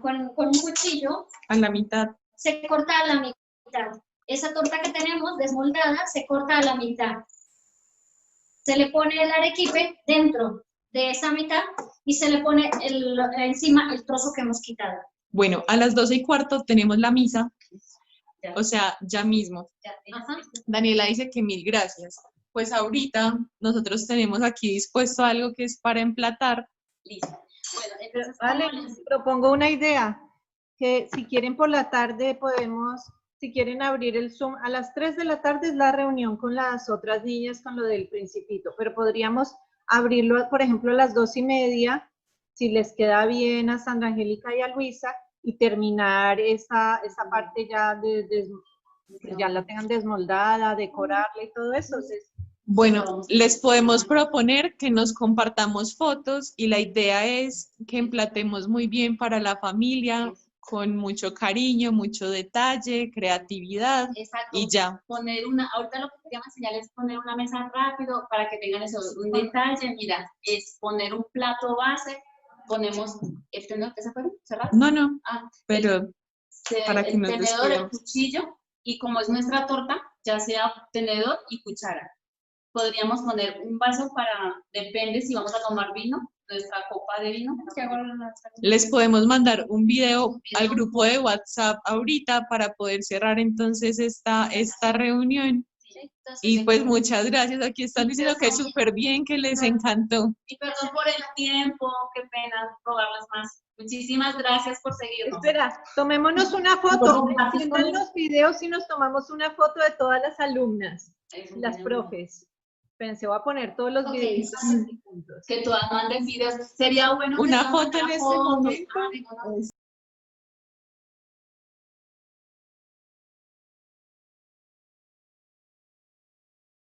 con un cuchillo. A la mitad. Se corta a la mitad. Esa torta que tenemos desmoldada se corta a la mitad. Se le pone el arequipe dentro de esa mitad y se le pone encima el trozo que hemos quitado. Bueno, a las 12:15 tenemos la misa. O sea, ya mismo. Ajá. Daniela dice que 1000 gracias. Pues ahorita nosotros tenemos aquí dispuesto algo que es para emplatar. Listo. Bueno, entonces, Vale, propongo una idea, que si quieren por la tarde si quieren abrir el Zoom, a las 3 de la tarde es la reunión con las otras niñas con lo del Principito, pero podríamos abrirlo, por ejemplo, a las 2:30, si les queda bien a Sandra Angélica y a Luisa, y terminar esa parte ya ya la tengan desmoldada, decorarla y todo eso. Bueno, les podemos proponer que nos compartamos fotos y la idea es que emplatemos muy bien para la familia, con mucho cariño, mucho detalle, creatividad. Exacto. Y ya. Ahorita lo que queríamos enseñar es poner una mesa rápido para que tengan eso, un detalle. Mira, es poner un plato base, ponemos el tenedor, ¿esa fue cerrado? No, pero para que nos el tenedor, el descuidemos. cuchillo, y como es nuestra torta, ya sea tenedor y cuchara. Podríamos poner un vaso depende si vamos a tomar vino, nuestra copa de vino. Les podemos mandar un video al grupo de WhatsApp ahorita para poder cerrar entonces esta reunión. Y pues muchas gracias, aquí están diciendo que súper bien, que les encantó. Y perdón por el tiempo, qué pena robarles más. Muchísimas gracias por seguirnos. Espera, tomémonos una foto, en los videos y nos tomamos una foto de todas las alumnas, las profes. Pensé, voy a poner todos los videos juntos. Que todas manden videos. Sería bueno una foto en este momento.